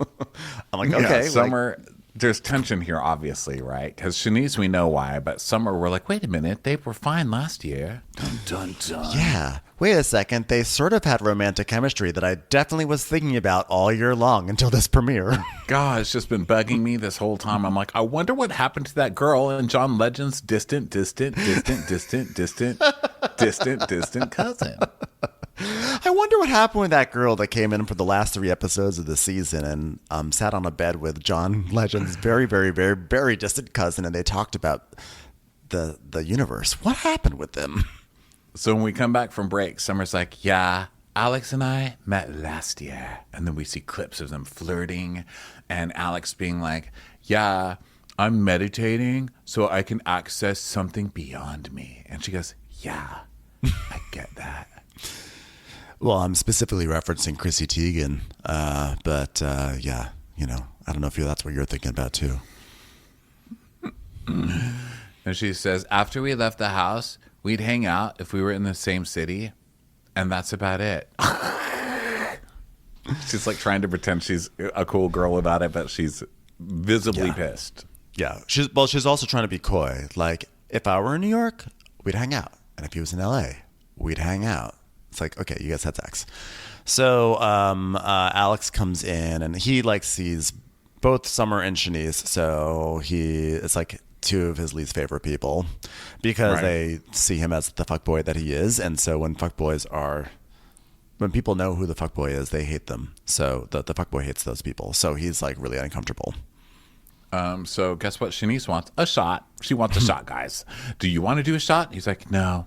I'm like, okay. Yeah, Summer, there's tension here, obviously, right? Because Shanice, we know why. But Summer, we're like, wait a minute. They were fine last year. Dun, dun, dun. Yeah. Wait a second. They sort of had romantic chemistry that I definitely was thinking about all year long until this premiere. God, it's just been bugging me this whole time. I'm like, I wonder what happened to that girl in John Legend's distant cousin. I wonder what happened with that girl that came in for the last 3 episodes of the season and sat on a bed with John Legend's very, very, very, very distant cousin, and they talked about the universe. What happened with them? So when we come back from break, Summer's like, yeah, Alex and I met last year. And then we see clips of them flirting and Alex being like, yeah, I'm meditating so I can access something beyond me. And she goes, yeah, I get that. Well, I'm specifically referencing Chrissy Teigen. But yeah, you know, I don't know if that's what you're thinking about too. And she says, after we left the house, we'd hang out if we were in the same city, and that's about it. She's like trying to pretend she's a cool girl about it, but she's visibly pissed. Yeah. She's also trying to be coy. Like, if I were in New York, we'd hang out. And if he was in LA, we'd hang out. It's like, okay, you guys had sex. So Alex comes in, and he like sees both Summer and Shanice. So it's like 2 of his least favorite people because they see him as the fuckboy that he is. And so when people know who the fuckboy is, they hate them. So the fuckboy hates those people. So he's like really uncomfortable. So guess what Shanice wants? A shot. She wants a shot, guys. Do you want to do a shot? He's like, no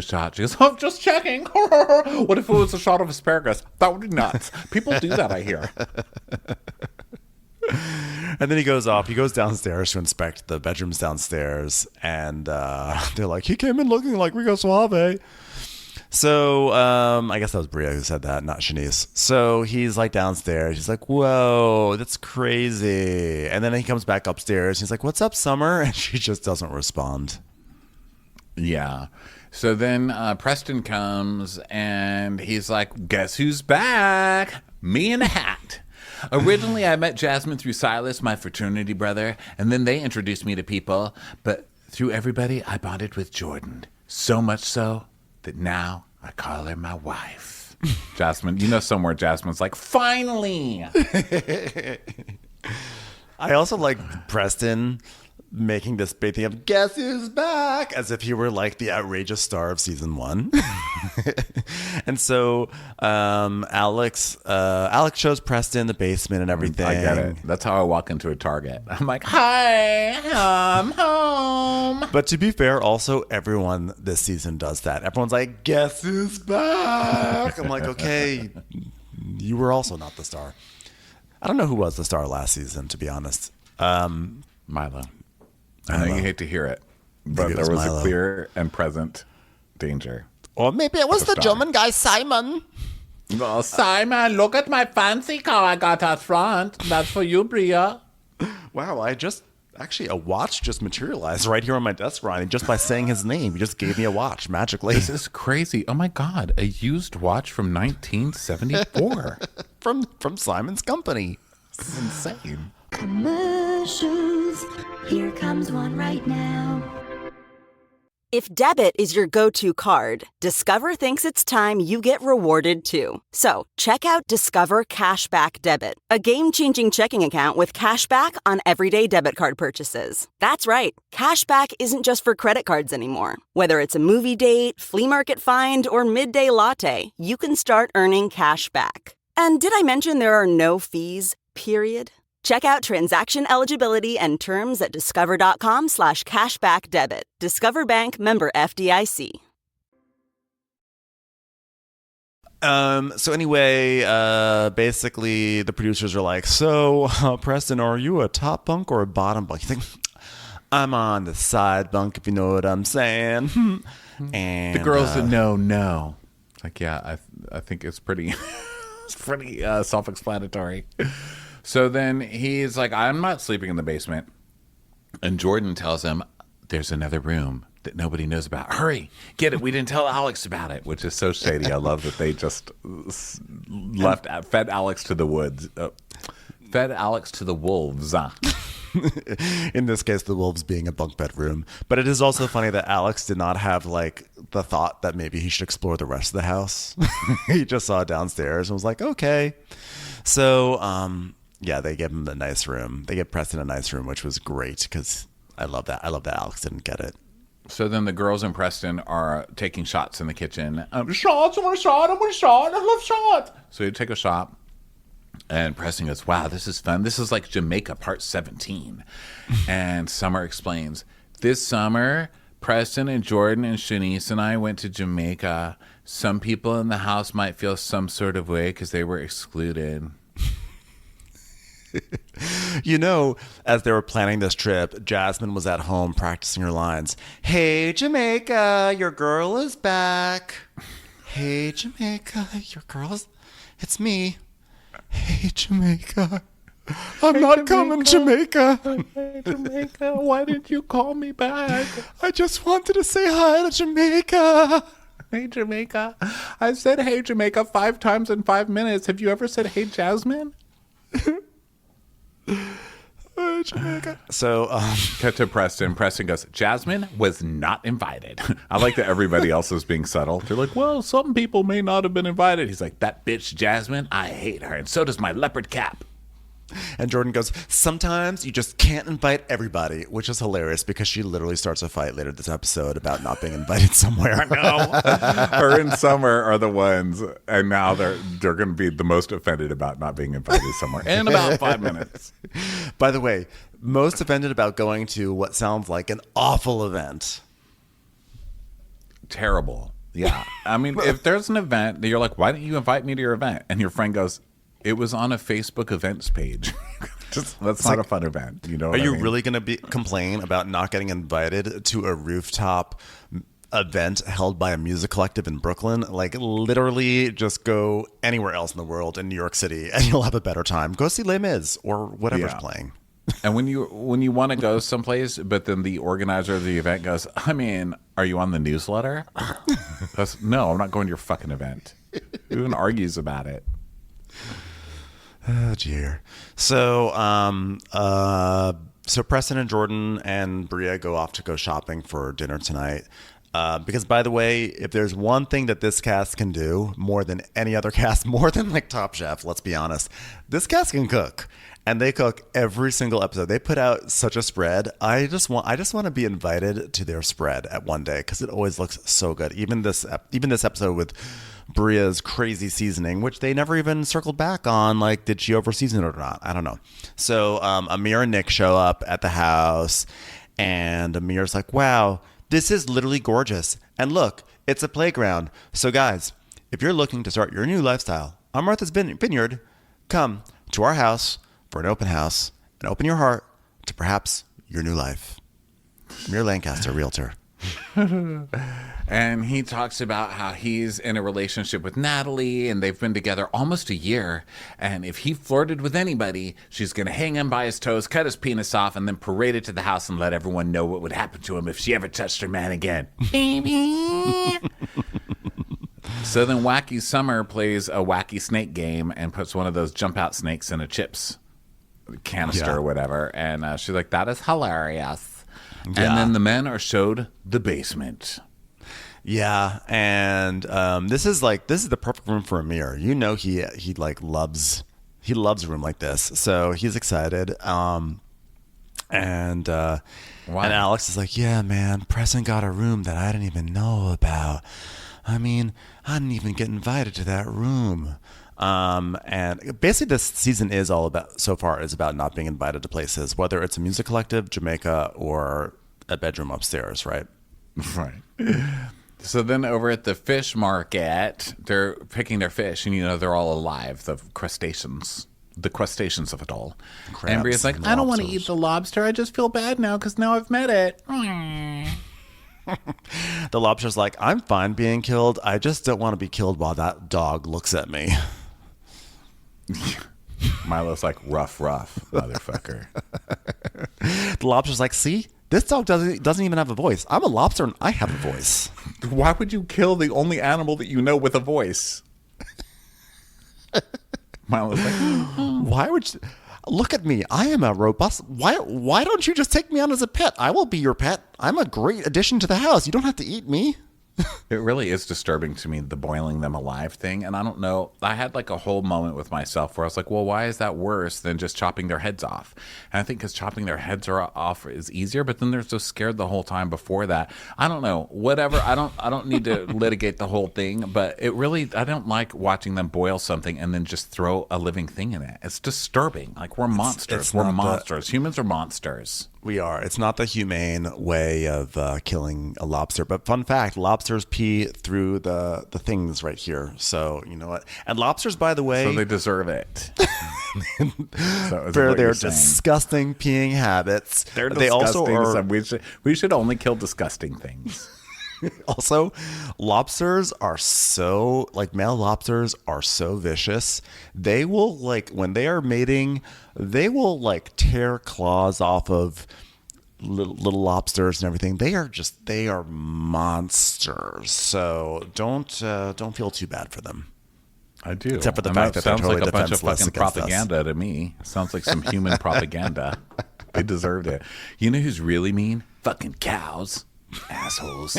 shot. She goes, I'm just checking. What if it was a shot of asparagus? That would be nuts. People do that, I hear. And then he goes off. He goes downstairs to inspect the bedrooms downstairs. And they're like, he came in looking like Rico Suave. So I guess that was Bria who said that, not Shanice. So he's like downstairs. He's like, whoa, that's crazy. And then he comes back upstairs. He's like, what's up, Summer? And she just doesn't respond. Yeah. So then Preston comes and he's like, guess who's back? Me in a hat. Originally, I met Jasmine through Silas, my fraternity brother, and then they introduced me to people. But through everybody, I bonded with Jordan. So much so that now I call her my wife. Jasmine, you know somewhere Jasmine's like, finally! I also like Preston making this big thing of guess who's back as if he were like the outrageous star of season 1. And so Alex shows Preston the basement and everything. I get it. That's how I walk into a Target. I'm like, hi, I'm home. But to be fair, also everyone this season does that. Everyone's like, guess who's back? I'm like, okay, you were also not the star. I don't know who was the star last season, to be honest. Milo. I know you hate to hear it, but there was Milo. a clear and present danger. Or maybe it was the German guy, Simon. Well, Simon, look at my fancy car I got out front. That's for you, Bria. Wow, a watch just materialized right here on my desk, Ronnie, just by saying his name. He just gave me a watch magically. This is crazy. Oh my God, a used watch from 1974. from Simon's company. This is insane. Commercials. Here comes one right now. If debit is your go-to card, Discover thinks it's time you get rewarded too. So, check out Discover Cashback Debit, a game-changing checking account with cash back on everyday debit card purchases. That's right, cashback isn't just for credit cards anymore. Whether it's a movie date, flea market find, or midday latte, you can start earning cash back. And did I mention there are no fees, period? Check out transaction eligibility and terms at discover.com/cashbackdebit. Discover Bank, member FDIC. So anyway, basically the producers are like, so Preston, are you a top bunk or a bottom bunk? You think, I'm on the side bunk, if you know what I'm saying. And the girls said, no. Like, yeah, I think it's pretty, it's pretty self-explanatory. So then he's like, I'm not sleeping in the basement. And Jordan tells him, there's another room that nobody knows about. Hurry, get it. We didn't tell Alex about it, which is so shady. I love that they just fed Alex to the woods. Fed Alex to the wolves. In this case, the wolves being a bunk bed room. But it is also funny that Alex did not have like the thought that maybe he should explore the rest of the house. He just saw it downstairs and was like, okay. So, yeah, they give him the nice room. They give Preston a nice room, which was great because I love that. I love that Alex didn't get it. So then the girls and Preston are taking shots in the kitchen. Shots, I want a shot, I love shots. So you take a shot, and Preston goes, wow, this is fun. This is like Jamaica part 17. And Summer explains, this summer, Preston and Jordan and Shanice and I went to Jamaica. Some people in the house might feel some sort of way because they were excluded. You know, as they were planning this trip, Jasmine was at home practicing her lines. Hey, Jamaica, your girl is back. Hey, Jamaica, your girl's... It's me. Hey, Jamaica. I'm not coming, Jamaica. Hey, Jamaica, why didn't you call me back? I just wanted to say hi to Jamaica. Hey, Jamaica. I said, hey, Jamaica 5 times in 5 minutes. Have you ever said, hey, Jasmine? Jamaica. So, cut to Preston. Preston goes, Jasmine was not invited. I like that everybody else is being subtle. They're like, well, some people may not have been invited. He's like, that bitch Jasmine, I hate her. And so does my leopard cap. And Jordan goes, sometimes you just can't invite everybody, which is hilarious because she literally starts a fight later this episode about not being invited somewhere. I know. Her and Summer are the ones, and now they're going to be the most offended about not being invited somewhere in about 5 minutes. By the way, most offended about going to what sounds like an awful event. Terrible. Yeah. I mean, if there's an event that you're like, why didn't you invite me to your event? And your friend goes, it was on a Facebook events page. That's not a fun event. You know what Are I you mean? really going to complain about not getting invited to a rooftop event held by a music collective in Brooklyn? Like, literally just go anywhere else in the world, in New York City, and you'll have a better time. Go see Les Mis or whatever's playing. And when you want to go someplace, but then the organizer of the event goes, I mean, are you on the newsletter? No, I'm not going to your fucking event. Who even argues about it? Oh dear. So, so Preston and Jordan and Bria go off to go shopping for dinner tonight. Because, by the way, if there's one thing that this cast can do more than any other cast, more than like Top Chef, let's be honest, this cast can cook, and they cook every single episode. They put out such a spread. I just want to be invited to their spread at one day because it always looks so good. Even this episode with Bria's crazy seasoning, which they never even circled back on, like, did she over season it or not? I don't know. So Amir and Nick show up at the house, and Amir's like, wow, this is literally gorgeous. And look, it's a playground. So guys, if you're looking to start your new lifestyle on Martha's Vineyard, come to our house for an open house and open your heart to perhaps your new life. Amir Lancaster, realtor. And he talks about how he's in a relationship with Natalie and they've been together almost a year. And if he flirted with anybody, she's going to hang him by his toes, cut his penis off, and then parade it to the house and let everyone know what would happen to him if she ever touched her man again. Baby. So then Wacky Summer plays a wacky snake game and puts one of those jump out snakes in a chips canister or whatever. And she's like, that is hilarious. And then the men are showed the basement. Yeah, and this is the perfect room for Amir. You know, he loves a room like this, so he's excited. And Alex is like, yeah, man, Preston got a room that I didn't even know about. I mean, I didn't even get invited to that room. And basically this season is all about, so far, is about not being invited to places, whether it's a music collective, Jamaica, or a bedroom upstairs, right? Right. So then over at the fish market, they're picking their fish, and, you know, they're all alive, the crustaceans of it all. And Bria's like, I don't want to eat the lobster. I just feel bad now because now I've met it. The lobster's like, I'm fine being killed. I just don't want to be killed while that dog looks at me. Milo's like, rough, motherfucker. The lobster's like, see? This dog doesn't even have a voice. I'm a lobster and I have a voice. Why would you kill the only animal that you know with a voice? Milo's like, why would you... Look at me. I am a robust... Why don't you just take me on as a pet? I will be your pet. I'm a great addition to the house. You don't have to eat me. It really is disturbing to me, the boiling them alive thing. And I don't know. I had like a whole moment with myself where I was like, well, why is that worse than just chopping their heads off? And I think because chopping their heads off is easier, but then they're so scared the whole time before that. I don't know. Whatever. I don't need to litigate the whole thing, but it really, I don't like watching them boil something and then just throw a living thing in it. It's disturbing. Like, we're monsters. We're monsters. Humans are monsters. We are. It's not the humane way of killing a lobster. But fun fact, lobsters pee through the things right here. So, you know what? And lobsters, by the way... So they deserve it. For their disgusting peeing habits. They're disgusting. They also are... We should only kill disgusting things. Also, lobsters are so... Like, male lobsters are so vicious. They will, like, when they are mating... They will like tear claws off of little lobsters and everything. They are monsters. So don't feel too bad for them. I do. Except for the fact that they're totally like a bunch of fucking propaganda us. To me. It sounds like some human propaganda. They deserved it. You know who's really mean? Fucking cows. Assholes.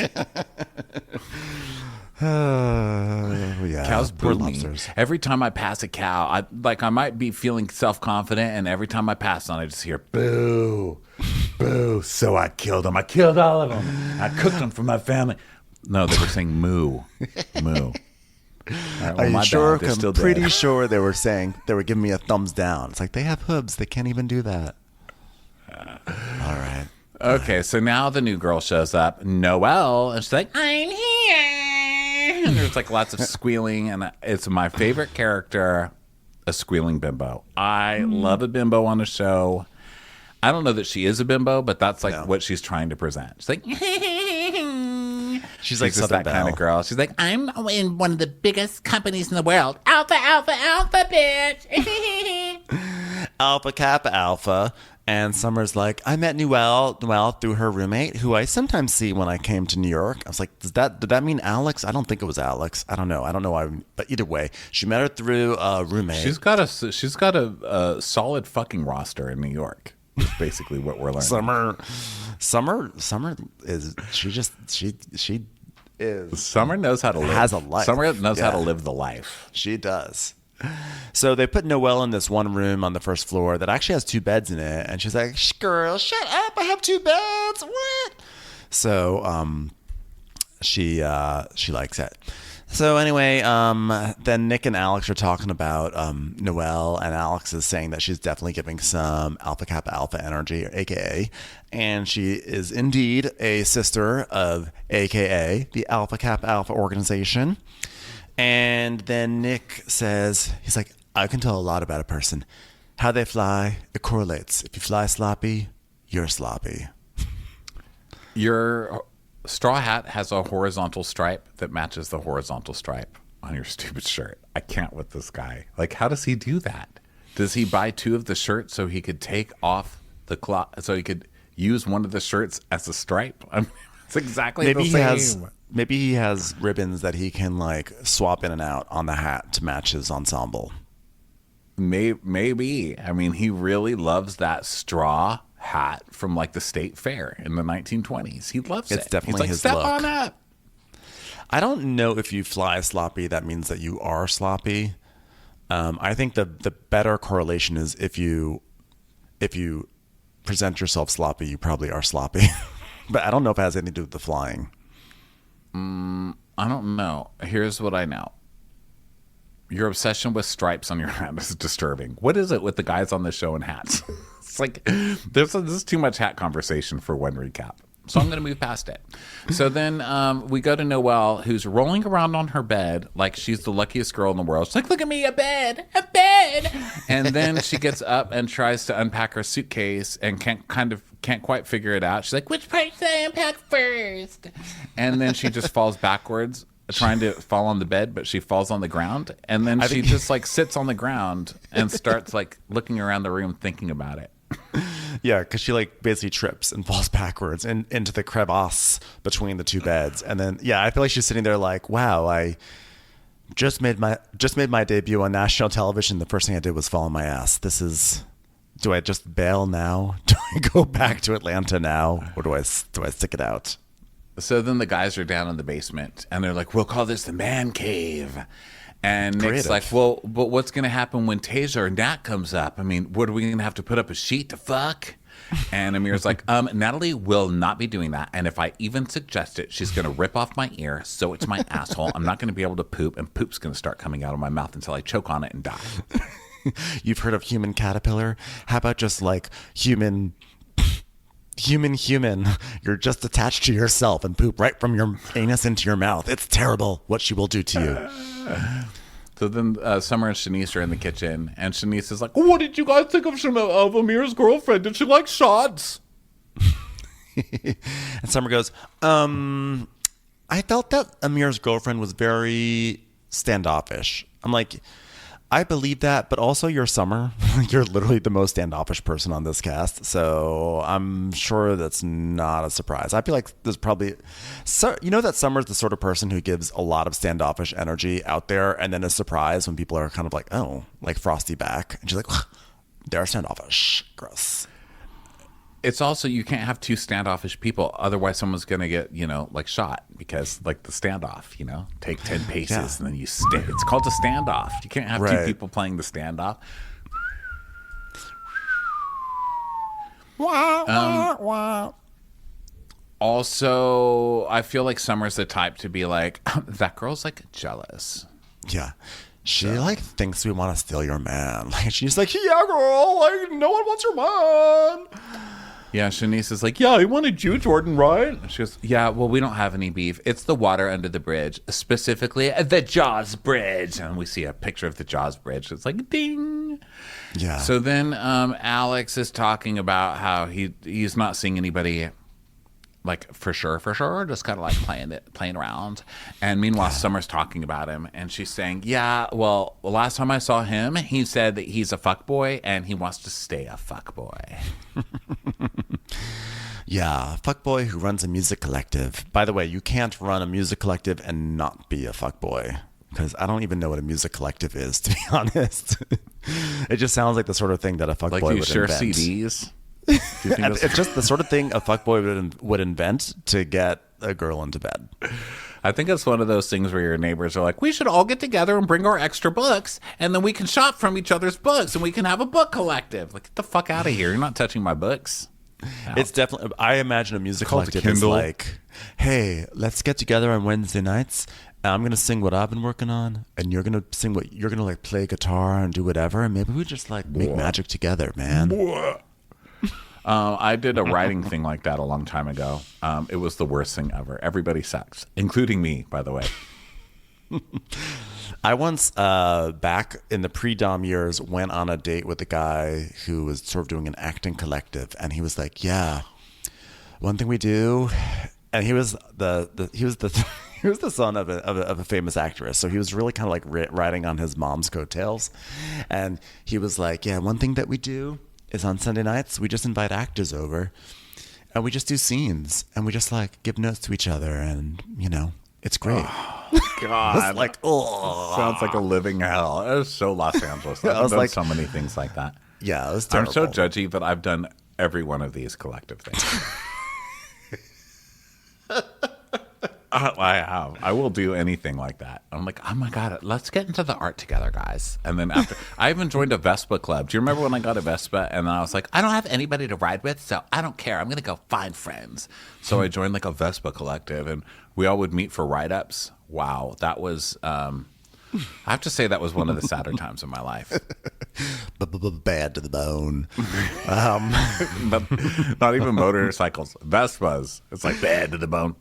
Yeah, cows boo me. Every time I pass a cow, I might be feeling self-confident, and every time I pass on, I just hear boo, boo. So I killed them. I killed all of them. I cooked them for my family. No, they were saying moo, moo. Right, Are you sure? I'm pretty sure they were giving me a thumbs down. It's like, they have hooves. They can't even do that. All right. Okay, so now the new girl shows up, Noelle, and she's like, I'm here. And there's like lots of squealing, and it's my favorite character, a squealing bimbo. I love a bimbo on a show. I don't know that she is a bimbo, but that's like what she's trying to present. She's like, she's like just that kind of girl. She's like, I'm in one of the biggest companies in the world. Alpha, alpha, alpha, bitch. Alpha, Kappa, Alpha. And Summer's like, I met Noelle through her roommate, who I sometimes see when I came to New York. I was like, did that mean Alex? I don't think it was Alex. I don't know why. But either way, she met her through a roommate. She's got a solid fucking roster in New York. Is basically what we're learning. Summer is she is. Summer knows how to live. Has a life. Summer knows how to live the life. She does. So they put Noelle in this one room on the first floor that actually has 2 beds in it, and she's like, "Girl, shut up! I have 2 beds. What?" So she likes it. So anyway, then Nick and Alex are talking about Noelle, and Alex is saying that she's definitely giving some Alpha Kappa Alpha energy, AKA, and she is indeed a sister of AKA, the Alpha Kappa Alpha organization. And then Nick says, he's like, I can tell a lot about a person. How they fly, it correlates. If you fly sloppy, you're sloppy. Your straw hat has a horizontal stripe that matches the horizontal stripe on your stupid shirt. I can't with this guy. Like, how does he do that? Does he buy 2 of the shirts so he could take off the cloth, so he could use one of the shirts as a stripe? I mean, it's exactly the same. Maybe he has ribbons that he can like swap in and out on the hat to match his ensemble. Maybe. I mean, he really loves that straw hat from like the state fair in the 1920s. He loves it. It's definitely He's like, his step look. on up. I don't know if you fly sloppy, that means that you are sloppy. I think the better correlation is if you present yourself sloppy, you probably are sloppy. But I don't know if it has anything to do with the flying. I don't know. Here's what I know. Your obsession with stripes on your hat is disturbing. What is it with the guys on the show in hats? It's like, this is too much hat conversation for one recap. So I'm going to move past it. So then we go to Noelle, who's rolling around on her bed like she's the luckiest girl in the world. She's like, look at me, a bed. And then she gets up and tries to unpack her suitcase and can't quite figure it out. She's like, which part should I unpack first? And then she just falls backwards, trying to fall on the bed, but she falls on the ground. And then she just like sits on the ground and starts like looking around the room thinking about it. Yeah, because she like basically trips and falls backwards and into the crevasse between the two beds. And then, yeah, I feel like she's sitting there like, wow, I just made my debut on national television. The first thing I did was fall on my ass. Do I just bail now? Do I go back to Atlanta now? Or do I stick it out? So then the guys are down in the basement and they're like, we'll call this the man cave. And Nick's Creative. like, well, but what's going to happen when Taser and Nat comes up? I mean, what are we going to have to put up a sheet to fuck? And Amir's like, Natalie will not be doing that. And if I even suggest it, she's going to rip off my ear. So it's my asshole. I'm not going to be able to poop. And poop's going to start coming out of my mouth until I choke on it and die. You've heard of human caterpillar? How about just like human? You're just attached to yourself and poop right from your anus into your mouth. It's terrible what she will do to you. So then Summer and Shanice are in the kitchen, and Shanice is like, what did you guys think of Amir's girlfriend? Did she like shots? And Summer goes, I felt that Amir's girlfriend was very standoffish. I'm like, I believe that, but also you're Summer. You're literally the most standoffish person on this cast. So I'm sure that's not a surprise. I feel like there's probably, you know that Summer's the sort of person who gives a lot of standoffish energy out there and then is surprised when people are kind of like, oh, like Frosty back. And she's like, they're standoffish. Gross. It's also, you can't have two standoffish people. Otherwise, someone's going to get, like shot because, like, the standoff, take 10 paces and then you stand. It's called a standoff. You can't have two people playing the standoff. Also, I feel like Summer's the type to be like, that girl's, like, jealous. Yeah. She like thinks we want to steal your man. Like she's like, yeah, girl, like no one wants your man. Yeah, Shanice is like, yeah, he wanted you, Jordan, right? And she goes, yeah, well, we don't have any beef. It's the water under the bridge, specifically the Jaws Bridge. And we see a picture of the Jaws Bridge. It's like, ding. Yeah. So then Alex is talking about how he's not seeing anybody, like, for sure, just kind of like playing around. And meanwhile, Summer's talking about him, and she's saying, yeah, well, last time I saw him, he said that he's a fuckboy, and he wants to stay a fuckboy. Yeah, fuckboy who runs a music collective. By the way, you can't run a music collective and not be a fuckboy, because I don't even know what a music collective is, to be honest. It just sounds like the sort of thing that a fuckboy would invent. Like you share CDs? It's just the sort of thing a fuckboy would invent to get a girl into bed. I think it's one of those things where your neighbors are like, we should all get together and bring our extra books, and then we can shop from each other's books, and we can have a book collective. Like, get the fuck out of here. You're not touching my books. It's definitely, I imagine a music Called collective is like, hey, let's get together on Wednesday nights. And I'm going to sing what I've been working on, and you're going to sing what you're going to like play guitar and do whatever. And maybe we just like make magic together, man. I did a writing thing like that a long time ago. It was the worst thing ever. Everybody sucks, including me, by the way. I once, back in the pre-Dom years, went on a date with a guy who was sort of doing an acting collective, and he was like, "Yeah, one thing we do," and he was the son of a famous actress, so he was really kind of like riding on his mom's coattails, and he was like, "Yeah, one thing that we do is on Sunday nights we just invite actors over, and we just do scenes, and we just like give notes to each other, and it's great." God, It's like, oh, sounds like a living hell. It was so Los Angeles. I've done so many things like that. yeah, it was I'm terrible. so judgy, but I've done every one of these collective things. I have. I will do anything like that. I'm like, oh my God, let's get into the art together, guys. And then after, I even joined a Vespa club. Do you remember when I got a Vespa? And then I was like, I don't have anybody to ride with, so I don't care. I'm going to go find friends. So I joined like a Vespa collective, and we all would meet for ride-ups. Wow, that was, I have to say that was one of the sadder times of my life. Bad to the bone. Not even motorcycles, Vespas. It's like bad to the bone.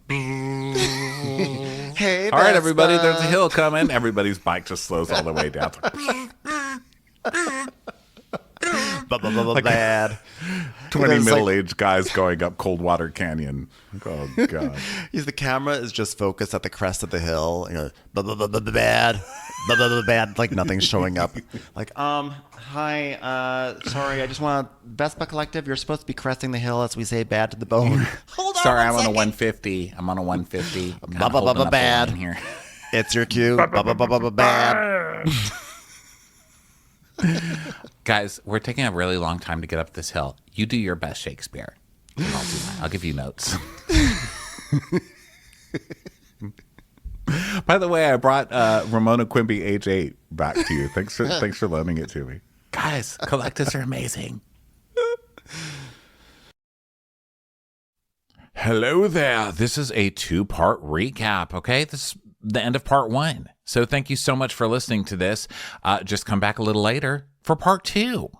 Hey, all right, everybody, there's a hill coming. Everybody's bike just slows all the way down. Bad. 20 middle-aged guys going up Coldwater Canyon. Oh, God. The camera is just focused at the crest of the hill. You know, bad. Bad. Like nothing's showing up. Like, hi, sorry, I just want to, Vespa Collective, you're supposed to be cresting the hill as we say bad to the bone. Hold on. Sorry, one I'm on a second. 150. I'm on a 150. Bad. Here. It's your cue. Bad. Guys, we're taking a really long time to get up this hill. You do your best, Shakespeare. And I'll do mine. I'll give you notes. By the way, I brought Ramona Quimby age 8 back to you. Thanks for loaning it to me. Guys, collectives are amazing. Hello there. This is a 2-part recap, okay? This is the end of part 1. So thank you so much for listening to this. Just come back a little later for part 2.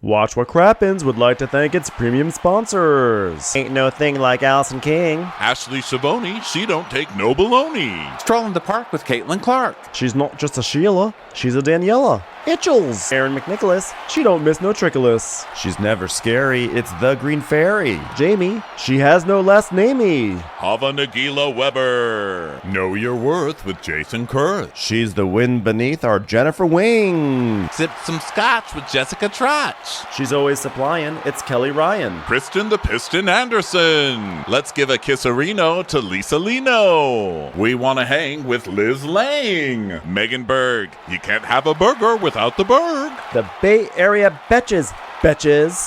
Watch What Crappens would like to thank its premium sponsors. Ain't no thing like Allison King. Ashley Savoni, she don't take no baloney. Stroll in the park with Caitlin Clark. She's not just a Sheila, she's a Daniela. Itchels. Aaron McNicholas, she don't miss no trickolas. She's never scary, it's the Green Fairy. Jamie, she has no last namey. Hava Nagila Weber. Know Your Worth with Jason Kurth. She's the wind beneath our Jennifer Wing. Sip some scotch with Jessica Trotch. She's always supplying, it's Kelly Ryan. Kristen the Piston Anderson. Let's give a kisserino to Lisa Lino. We want to hang with Liz Lang. Megan Berg. You can't have a burger without the Berg. The Bay Area Betches.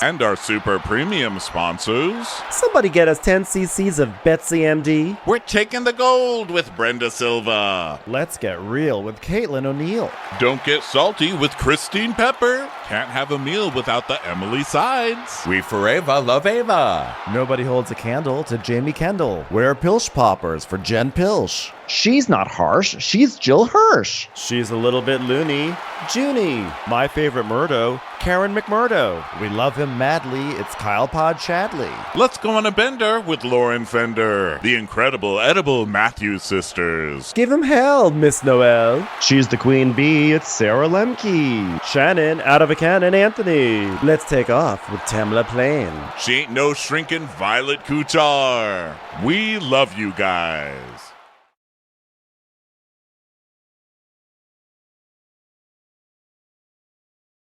And our super premium sponsors. Somebody get us 10 cc's of Betsy MD. We're taking the gold with Brenda Silva. Let's get real with Caitlin O'Neill. Don't get salty with Christine Pepper. Can't have a meal without the Emily Sides. We forever love Ava. Nobody holds a candle to Jamie Kendall. We're Pilch Poppers for Jen Pilch. She's not harsh, she's Jill Hirsch. She's a little bit loony. Junie. My favorite Murdo, Karen McMurdo. We love him madly, it's Kyle Pod Shadley. Let's go on a bender with Lauren Fender. The incredible edible Matthews sisters. Give him hell, Miss Noel. She's the queen bee, it's Sarah Lemke. Shannon, out of a cannon, Anthony. Let's take off with Tamla Plain. She ain't no shrinking Violet Kuchar. We love you guys.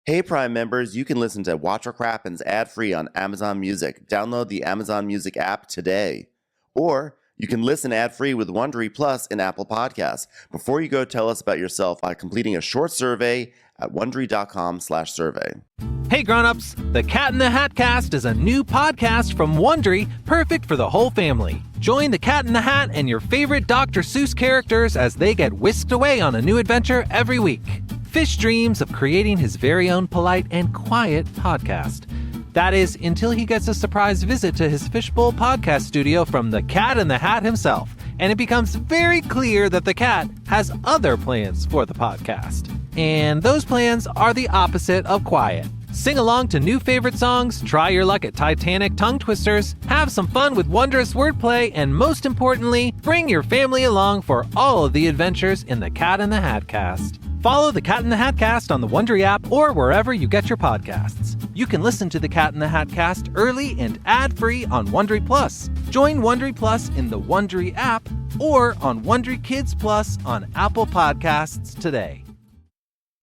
Hey Prime members, you can listen to Watch What Crappens ad-free on Amazon Music. Download the Amazon Music app today. Or you can listen ad-free with Wondery Plus in Apple Podcasts. Before you go, tell us about yourself by completing a short survey at Wondery.com/survey. Hey grown-ups, The Cat in the Hat Cast is a new podcast from Wondery, perfect for the whole family. Join the Cat in the Hat and your favorite Dr. Seuss characters as they get whisked away on a new adventure every week. Fish dreams of creating his very own polite and quiet podcast. That is, until he gets a surprise visit to his Fishbowl podcast studio from the Cat in the Hat himself, and it becomes very clear that the cat has other plans for the podcast. And those plans are the opposite of quiet. Sing along to new favorite songs, try your luck at Titanic tongue twisters, have some fun with wondrous wordplay, and most importantly, bring your family along for all of the adventures in the Cat in the Hat Cast. Follow the Cat in the Hat Cast on the Wondery app or wherever you get your podcasts. You can listen to the Cat in the Hat Cast early and ad-free on Wondery Plus. Join Wondery Plus in the Wondery app or on Wondery Kids Plus on Apple Podcasts today.